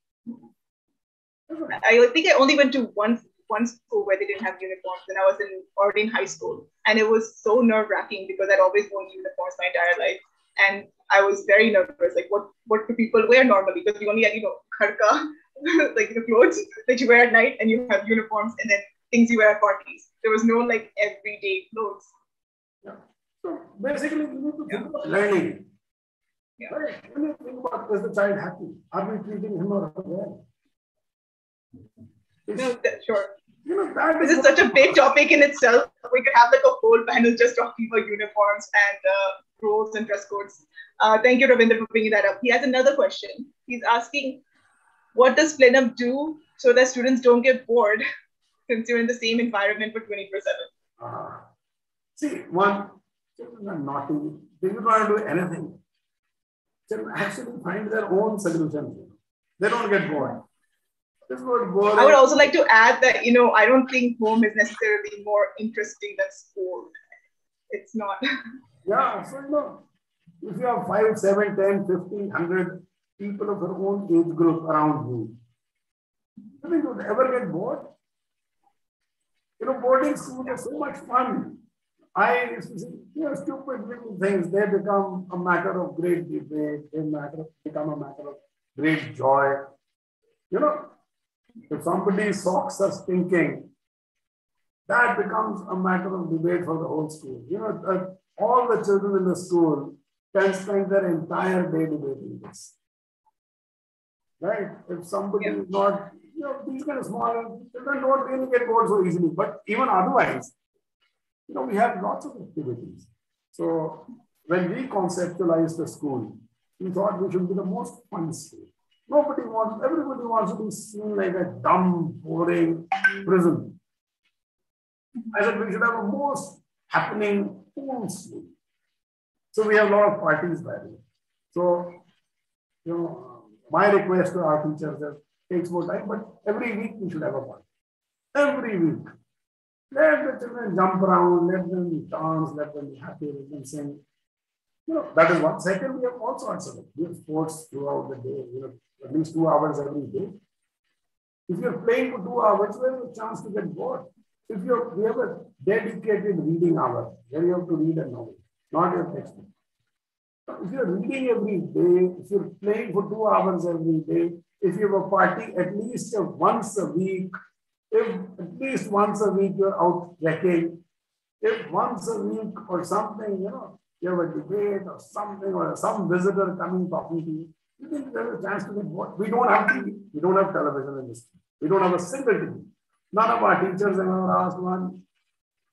I think I only went to one school where they didn't have uniforms, and I was already in high school. And it was so nerve-wracking because I'd always worn uniforms my entire life. And I was very nervous, like what do people wear normally? Because we only had, kharka, like the clothes that you wear at night, and you have uniforms, and then things you wear at parties. There was no everyday clothes. Yeah. So basically, you need to think about learning. Yeah. Right? When you think about, is the child happy? Are we treating him or her well? No, sure. That is such a big topic in itself. We could have a whole panel just talking about uniforms and rules and dress codes. Thank you, Ravinder, for bringing that up. He has another question. He's asking, what does Plenum do so that students don't get bored since you're in the same environment for 24/7? See, one, children are naughty. They don't want to do anything. Children actually find their own solutions. They don't get bored. I would also like to add that, I don't think home is necessarily more interesting than school. It's not. Yeah, so if you have 5, 7, 10, 15, 100 people of your own age group around you, you think you'd ever get bored? Boarding schools are so much fun. I used to see, stupid little things. They become a matter of great debate. They become a matter of great joy. If somebody's socks are stinking, that becomes a matter of debate for the whole school. All the children in the school can spend their entire day debating this. Right? If somebody is not, these kind of small children don't really get bored so easily. But even otherwise, we have lots of activities. So when we conceptualized the school, we thought we should be the most fun school. Everybody wants to be seen like a dumb, boring prison. I said we should have a most happening cool school. So we have a lot of parties by the way. So, my request to our teachers is it takes more time, but every week we should have a party. Every week. Let the children jump around, let them dance, let them be happy, let them sing. That is one. Second, we have all sorts of it. We have sports throughout the day, at least 2 hours every day. If you're playing for 2 hours, you have a chance to get bored. We have a dedicated reading hour where you have to read a novel, not your textbook. If you're reading every day, if you're playing for 2 hours every day, if you have a party at least once a week, if at least once a week you're out trekking, if once a week or something, you have a debate or something, or some visitor coming talking to you, you think there's a chance to get bored? We don't have TV, we don't have television in this. We don't have a single TV. None of our teachers have ever asked one.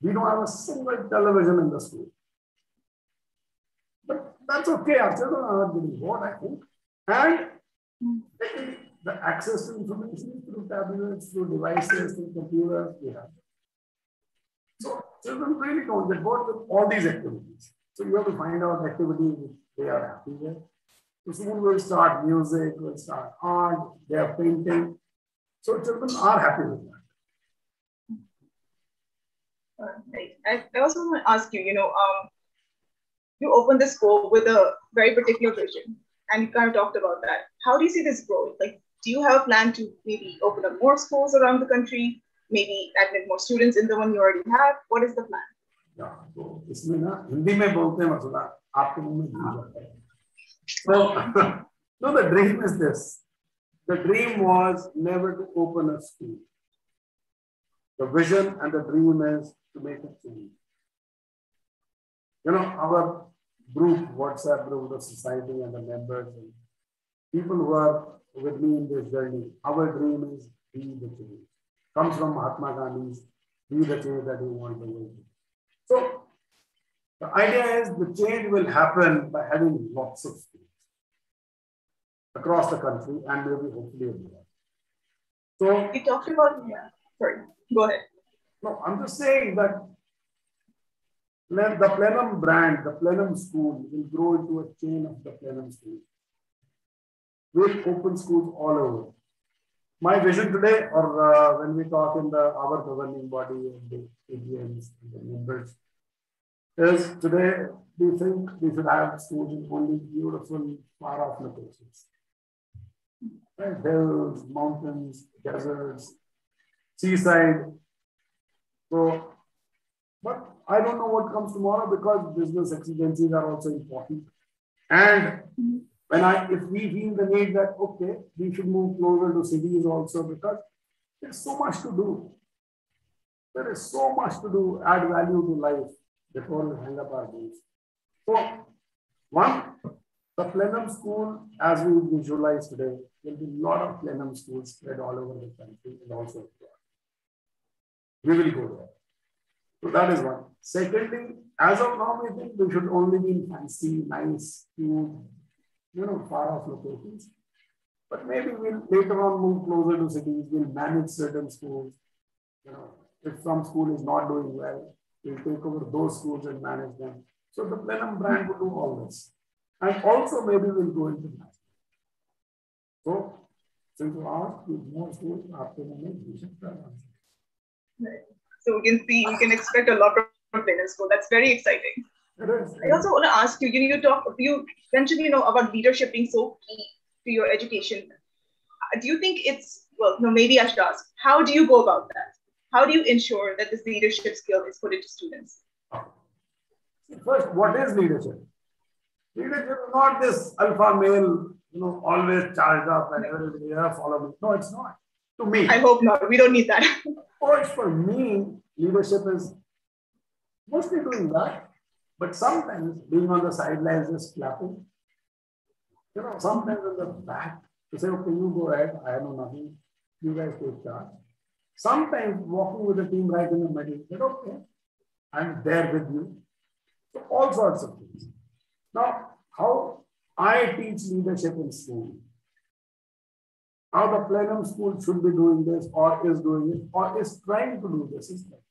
We don't have a single television in the school. But that's okay. Our children are not getting bored, I think. And the access to information through tablets, through devices, through computers, we have. So children really don't get bored with all these activities. So you have to find out activities which they are happy with. So soon we'll start music, we'll start art, they are painting. So children are happy with that. Right. I also want to ask you, you opened this school with a very particular vision, and you kind of talked about that. How do you see this growing? Like, do you have a plan to maybe open up more schools around the country? Maybe admit more students in the one you already have? What is the plan? Yeah, so इसमें ना हिंदी में बोलते हैं मसला आपके मुंह में भूल जाता है. So no, the dream is this. The dream was never to open a school. The vision and the dream is to make a change. Our group, WhatsApp group, the society and the members, and people who are with me in this journey, our dream is be the change. Comes from Mahatma Gandhi's be the change that we want to make. So the idea is the change will happen by having lots of schools across the country and maybe hopefully abroad. So you talked about, sorry, go ahead. No, I'm just saying that the Plenum brand, the Plenum school will grow into a chain of the Plenum schools. We'll open schools all over. My vision today, or when we talk in our governing body and the AGMs and the members, is today we think we should have schools in only beautiful, far-off locations. Right? Hills, mountains, deserts, seaside. So, but I don't know what comes tomorrow because business exigencies are also important. And if we feel the need that, okay, we should move closer to cities also because there's so much to do. There is so much to do, add value to life before we hang up our boots. So, one, the Plenum school, as we visualize today, there will be a lot of Plenum schools spread all over the country and also abroad. We will go there. So that is one. Secondly, as of now, we think we should only be in fancy, nice, cute, far off locations. But maybe we'll later on move closer to cities, we'll manage certain schools. You know, if some school is not doing well, we'll take over those schools and manage them. So the Plenum brand will do all this. And also maybe we'll go into that. So since you asked, with more schools after the next, we should try answer. Right. So we can expect a lot from Plenum School. That's very exciting. I also want to ask you, you mentioned, about leadership being so key to your education. Do you think maybe I should ask, how do you go about that? How do you ensure that this leadership skill is put into students? First, what is leadership? Leadership is not this alpha male, always charged up and everybody follow me. No, it's not. To me. I hope not. We don't need that. Of course, for me, leadership is mostly doing that. But sometimes being on the sidelines, just clapping. Sometimes in the back, to say, okay, you go ahead. I know nothing. You guys take charge. Sometimes walking with the team right in the middle. Say, okay, I'm there with you. So all sorts of things. Now, how I teach leadership in school, how the Plenum School should be doing this or is doing it or is trying to do this is like this.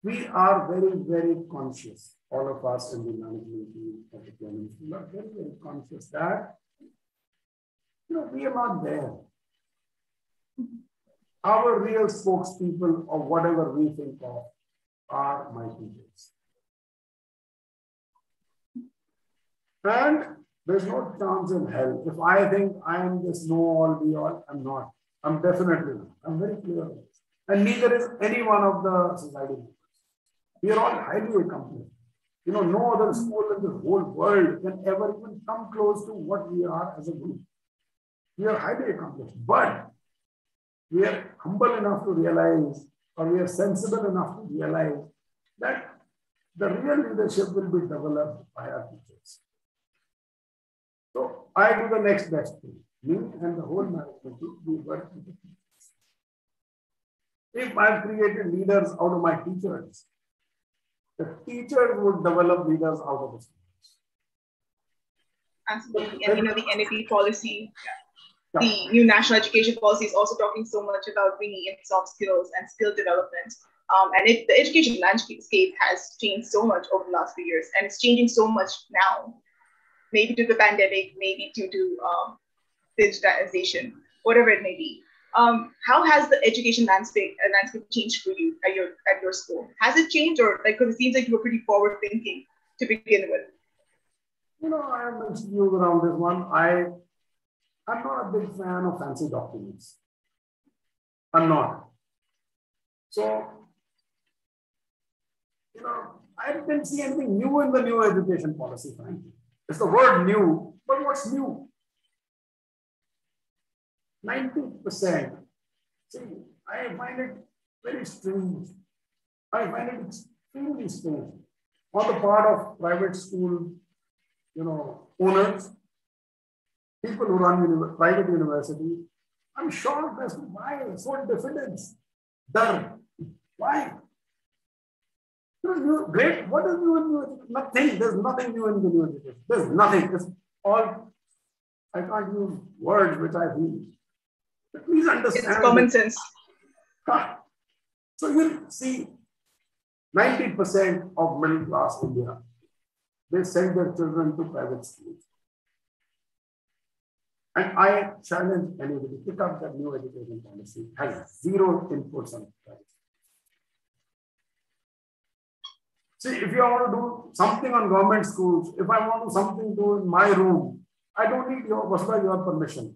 We are very, very conscious, all of us in the management team of the Plenum School are very, very conscious that we are not there. Our real spokespeople or whatever we think of are my teachers. And there's no chance in hell. If I think I am this know-all, be-all, I'm not. I'm definitely not. I'm very clear on this. And neither is any one of the society members. We are all highly accomplished. No other school in the whole world can ever even come close to what we are as a group. We are highly accomplished. But we are humble enough to realize, or we are sensible enough to realize that the real leadership will be developed by our teachers. So I do the next best thing. Me and the whole management team, we work with the teachers. If I've created leaders out of my teachers, the teachers would develop leaders out of the students. Absolutely. And the NAP policy, the new national education policy is also talking so much about bringing in soft skills and skill development. And the education landscape has changed so much over the last few years, and it's changing so much now. Maybe due to the pandemic, maybe due to digitalization, whatever it may be. How has the education landscape changed for you at your school? Has it changed, or because it seems like you were pretty forward thinking to begin with? I have mentioned you around this one. I'm not a big fan of fancy documents. I'm not. So, I didn't see anything new in the new education policy, frankly. It's the word new, but what's new? 90%. See, I find it very strange. I find it extremely strange on the part of private school, owners, people who run private universities. I'm shocked as to why so diffidence. Why? Great. What is new in new education? Nothing. There's nothing new in the new education. There's nothing. It's all, I can't use words which I use. But please understand. It's common sense. So you'll see 90% of middle class India, they send their children to private schools. And I challenge anybody, pick up that new education policy, has zero inputs on private. See, if you want to do something on government schools, if I want to do something to in my room, I don't need your permission.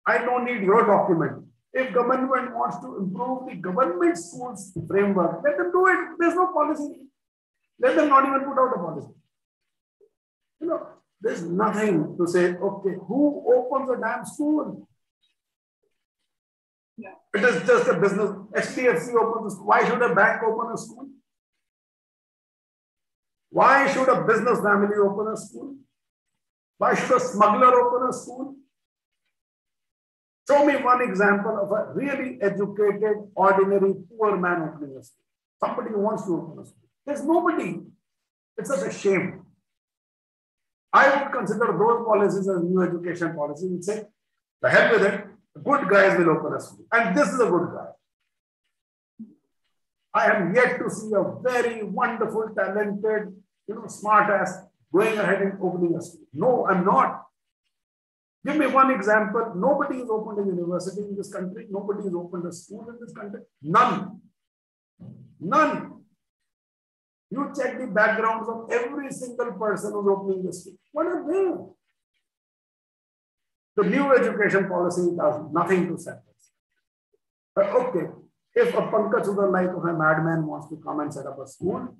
I don't need your document. If government wants to improve the government schools framework, let them do it. There's no policy. Let them not even put out a policy. There's nothing to say, okay, who opens a damn school? Yeah. It is just a business. HDFC opens a school. Why should a bank open a school? Why should a business family open a school? Why should a smuggler open a school? Show me one example of a really educated, ordinary, poor man opening a school. Somebody who wants to open a school. There's nobody. It's such a shame. I would consider those policies as new education policies. We'll say, the hell with it, the good guys will open a school. And this is a good guy. I am yet to see a very wonderful, talented, smart ass going ahead and opening a school. No, I'm not. Give me one example. Nobody has opened a university in this country. Nobody has opened a school in this country. None. None. You check the backgrounds of every single person who's opening the school. What are they? The new education policy does nothing to set this. But okay, if a Pankaj Udar like of a madman wants to come and set up a school,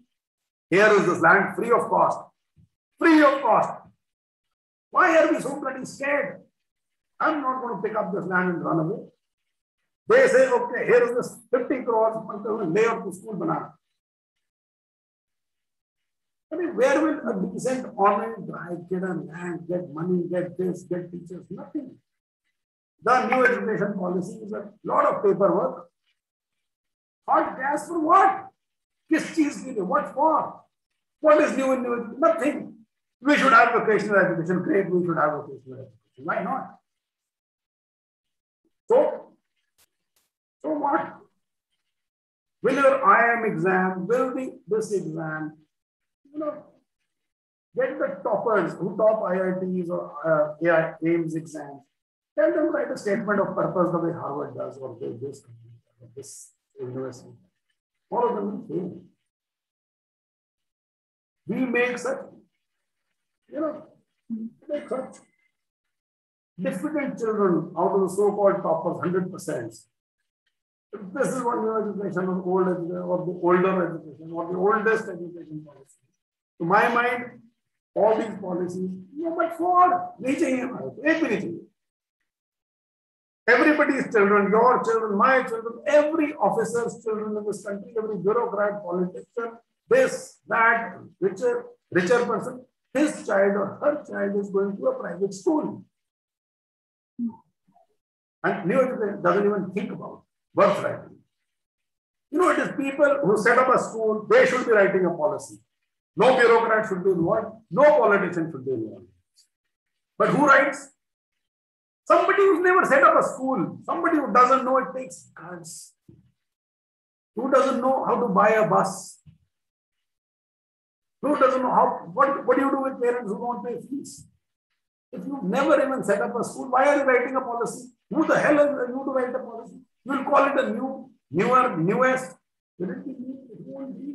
here is this land free of cost. Free of cost. Why are we so bloody scared? I'm not going to pick up this land and run away. They say, okay, here is this 50 crores, lay out the school banana. I mean, where will a decent, honest guy get a land, get money, get this, get teachers? Nothing. The new education policy is a lot of paperwork. Hot gas for what? Kis cheez ke liye? What for? What is new in new education? Nothing. We should have vocational education. Great, we should have vocational education. Why not? So what? Will your IIM exam, will this exam, get the toppers who top IITs or AIMS exams, tell them write a statement of purpose the way Harvard does or this university. All of them will fail. We make such, diffident children out of the so-called toppers, 100%. This is what new education or old education or the older education or the oldest education policy. To my mind, all these policies, but for everybody's children, your children, my children, every officer's children in this country, every bureaucrat, politician, this, that, richer person, his child or her child is going to a private school. And new education doesn't even think about birthright. It is people who set up a school, they should be writing a policy. No bureaucrat should be involved. No politician should be involved. But who writes? Somebody who's never set up a school. Somebody who doesn't know it takes cards. Who doesn't know how to buy a bus. Who doesn't know what do you do with parents who don't pay fees? If you've never even set up a school, why are you writing a policy? Who the hell are you to write a policy? You will call it a newest. Will it be new? It won't be.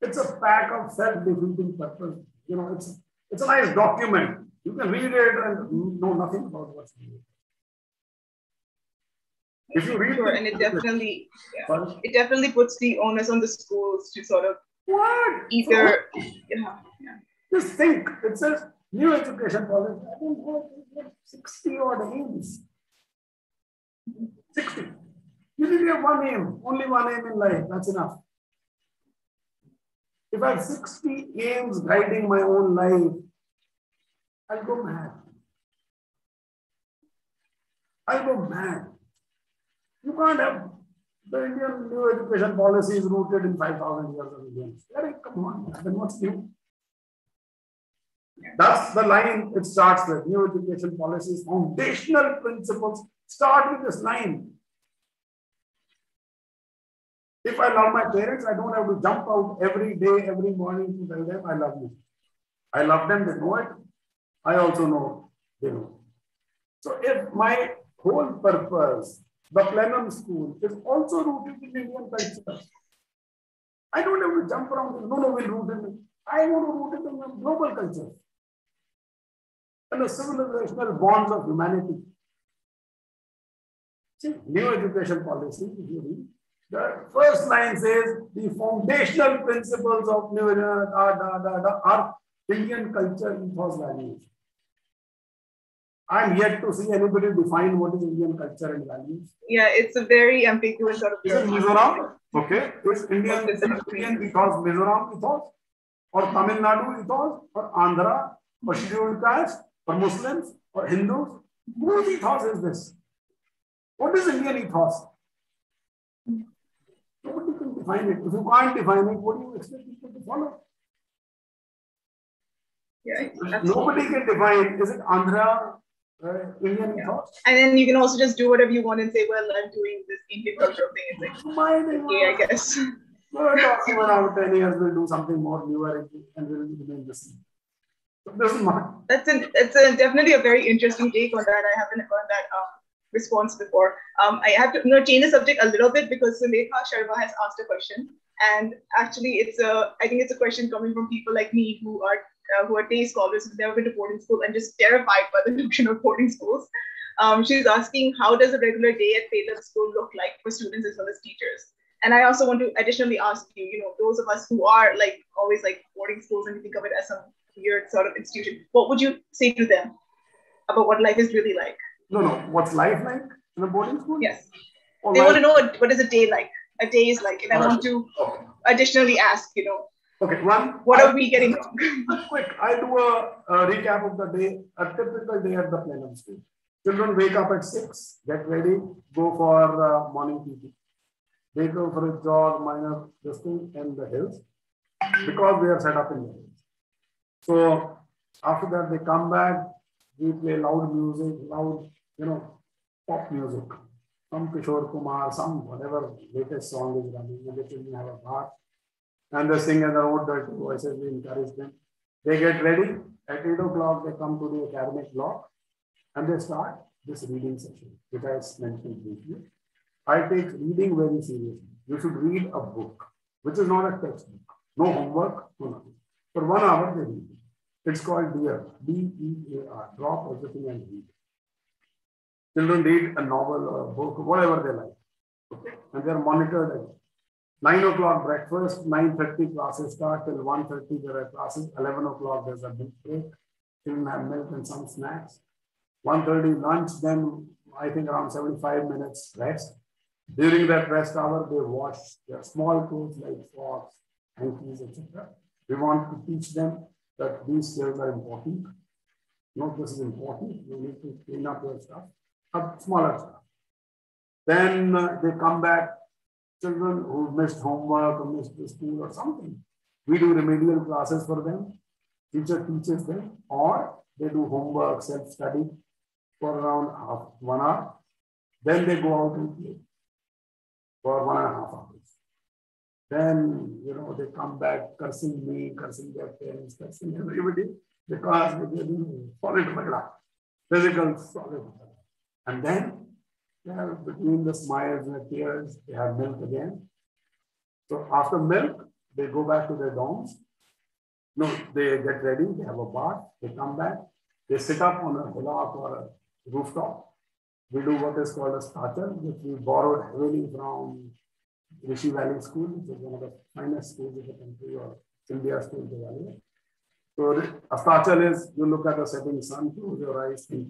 It's a pack of self-defeating purpose. It's a nice document. You can read it and know nothing about what's in it. If you read it, and it definitely puts the onus on the schools to sort of either. Just think. It says new education policy. I don't know, 60 odd aims. 60. You really have one aim, only one aim in life. That's enough. If I have 60 aims guiding my own life, I'll go mad. You can't have the Indian new education policy is rooted in 5,000 years of Indians. Come on, then what's new? That's the line it starts with. New education policies, foundational principles start with this line. If I love my parents, I don't have to jump out every day, every morning to tell them I love you. I love them, they know it. I also know they know. So if my whole purpose, the Plenum School, is also rooted in Indian culture, I don't have to jump around. No, we'll root it in. I want to root it in global culture and the civilizational bonds of humanity. See, new education policy, if you read, the first line says the foundational principles of new are Indian culture, ethos, values. I'm yet to see anybody define what is Indian culture and values. Yeah, it's a very ambiguous sort of. Is it Mizoram? Okay. Is Indian ethos Mizoram ethos? Or Tamil Nadu ethos? Or Andhra? Or scheduled caste? Or Muslims? Or Hindus? Whose ethos is this? What is Indian ethos? Nobody can define it. If you can't define it, what do you expect people to follow? Yeah, nobody can define, is it Andhra, Indian thought? And then you can also just do whatever you want and say, well, I'm doing this Indian cultural thing. It's like, okay, I guess. We're talking about 10 years, we'll do something more newer and we'll remain the same. It's definitely a very interesting take on that. I haven't heard that response before. I have to change the subject a little bit because Sulekha Sharma has asked a question, and actually, I think it's a question coming from people like me who are day scholars who've never been to boarding school and just terrified by the notion of boarding schools. She's asking, how does a regular day at Salem School look like for students as well as teachers? And I also want to additionally ask you, those of us who are like always like boarding schools and we think of it as some weird sort of institution, what would you say to them about what life is really like? No. What's life like in a boarding school? Yes. They want to know what is a day like? A day is like, and I want to additionally ask, Okay, what are we getting wrong? Quick, I'll do a recap of the day, a typical day at the Plenum School. Children wake up at 6, get ready, go for morning PT. They go for a jog, minor this thing in the hills because we are set up in the hills. So after that, they come back, we play loud music, pop music. Some Kishore Kumar, some whatever latest song is running, and the children have a bath. And they sing in their own dirty voices, we encourage them. They get ready, at 8 o'clock, they come to the academic block, and they start this reading session, which I mentioned briefly. I take reading very seriously. You should read a book, which is not a textbook. No homework, no nothing. For 1 hour, they read. It's called DEAR, D-E-A-R, drop everything and read. Children read a novel or a book, whatever they like. Okay? And they're monitored. 9 o'clock breakfast, 9:30 classes start, till 1:30 there are classes, 11 o'clock there's a milk break. Children have milk and some snacks. 1:30 lunch, then I think around 75 minutes rest. During that rest hour, they wash their small clothes like socks, hankies, etc. We want to teach them that these skills are important. This is important. You need to clean up your stuff, smaller stuff. Then they come back, children who missed homework or missed the school or something. We do remedial classes for them. Teacher teaches them, or they do homework, self-study for around 1 hour. Then they go out and play for 1.5 hours. Then, they come back cursing me, cursing their parents, cursing everybody because they do solid physical solid. And then, between the smiles and the tears, they have milk again. So after milk, they go back to their dorms. They get ready, they have a bath, they come back, they sit up on a hillock or a rooftop. We do what is called a starter, which we borrowed heavily from Rishi Valley School, which is one of the finest schools in the country, or India School Valley. So a starter is, you look at the setting sun, close your eyes, think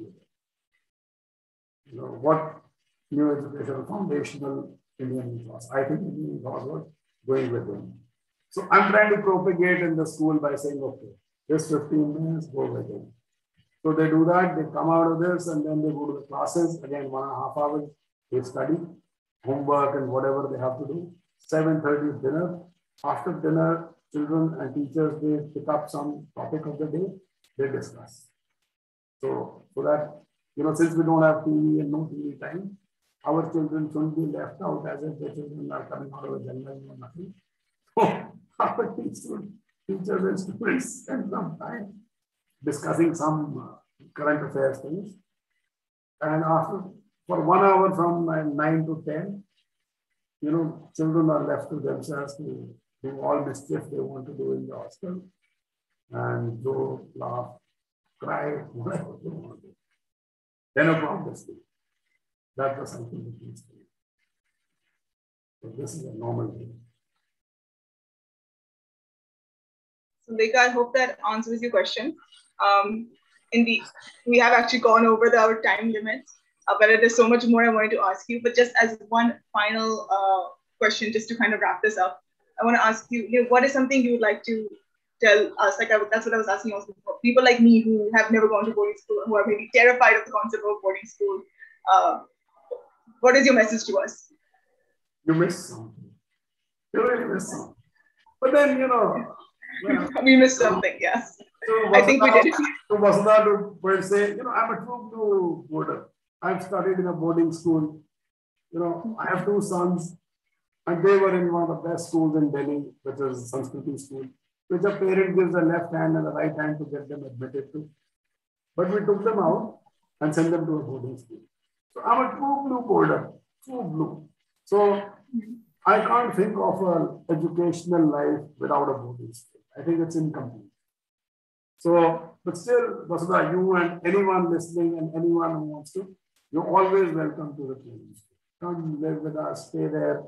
what new educational foundational Indian ethos. I think Indian ethos was going with them. So I'm trying to propagate in the school by saying, okay, this 15 minutes, go with it. So they do that, they come out of this, and then they go to the classes, again, 1.5 hours, they study, homework and whatever they have to do. 7:30 dinner. After dinner, children and teachers, they pick up some topic of the day, they discuss. So that, since we don't have TV and no TV time, our children shouldn't be left out as if the children are coming out of a jungle or nothing. So our teachers and students spend some time discussing some current affairs things. And for 1 hour from 9 to 10, children are left to themselves to do all mischief they want to do in the hostel and go, laugh, cry, whatever they want to do. 10 o'clock they sleep. That was something that needs to be. So this is a normal thing. So, Lekha, I hope that answers your question. We have actually gone over our time limits, but there's so much more I wanted to ask you. But just as one final question, just to kind of wrap this up, I want to ask you, what is something you would like to tell us? That's what I was asking also before. People like me who have never gone to boarding school, who are maybe terrified of the concept of boarding school. What is your message to us? You miss something. You really miss something. But then, we missed something, yes. I think we did. To Vasudha to say, I'm a true blue boarder. I've studied in a boarding school. I have two sons, and they were in one of the best schools in Delhi, which is Sanskriti school, which a parent gives the left hand and the right hand to get them admitted to. But we took them out and sent them to a boarding school. So I'm a true blue boarder, true blue. So I can't think of an educational life without a boarding school. I think it's incomplete. So, but still, Vasudha, you and anyone listening and anyone who wants to, you're always welcome to the training school. Come live with us, stay there.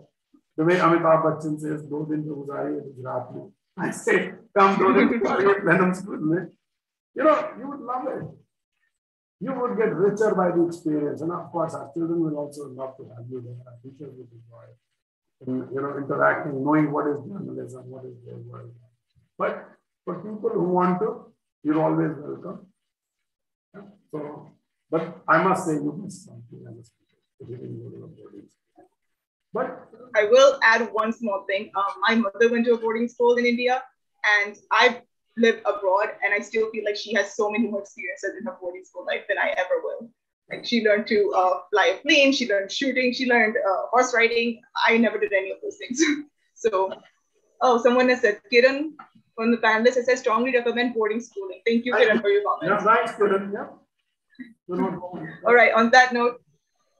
The way Amitabh Bachchan says, "Do din to guzariye Gujarat mein." I say, come do din to guzariye Plenum School mein. You would love it. You would get richer by the experience. And of course, our children will also love to have you there. Our teachers will enjoy it. Interacting, knowing what is journalism, what is their world. But for people who want to, you're always welcome. Yeah. So, but I must say, you missed something else if you didn't go to the boarding school. But I will add one small thing. My mother went to a boarding school in India, and I've lived abroad, and I still feel like she has so many more experiences in her boarding school life than I ever will. Like, she learned to fly a plane, she learned shooting, she learned horse riding. I never did any of those things. So, someone has said, Kiran, on the panelist, it says strongly recommend boarding schooling. Thank you, Kiran, for your comments. Yeah, thanks, Kiran. Yeah. All right, on that note,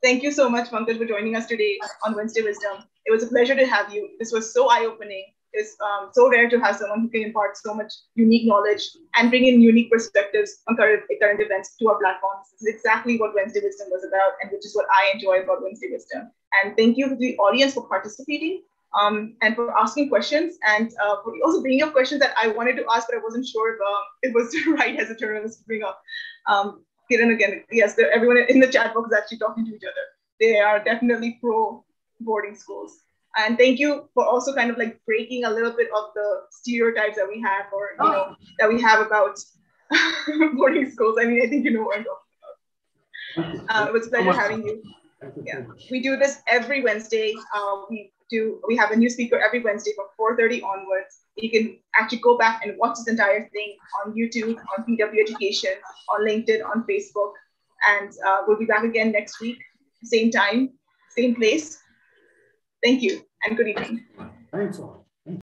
thank you so much, Pankaj, for joining us today on Wednesday Wisdom. It was a pleasure to have you. This was so eye-opening. It's so rare to have someone who can impart so much unique knowledge and bring in unique perspectives on current events to our platforms. This is exactly what Wednesday Wisdom was about, and which is what I enjoy about Wednesday Wisdom. And thank you to the audience for participating and for asking questions, and for also bringing up questions that I wanted to ask, but I wasn't sure if it was right as a journalist to bring up. Kiran, again, yes, everyone in the chat box is actually talking to each other. They are definitely pro boarding schools. And thank you for also kind of like breaking a little bit of the stereotypes that we have, or that we have about boarding schools. I mean, I think you know what I'm talking about. It was a pleasure having you. Yeah, we do this every Wednesday. We have a new speaker every Wednesday from 4:30 onwards. You can actually go back and watch this entire thing on YouTube, on PW Education, on LinkedIn, on Facebook, and we'll be back again next week, same time, same place. Thank you, and good evening. Thanks all.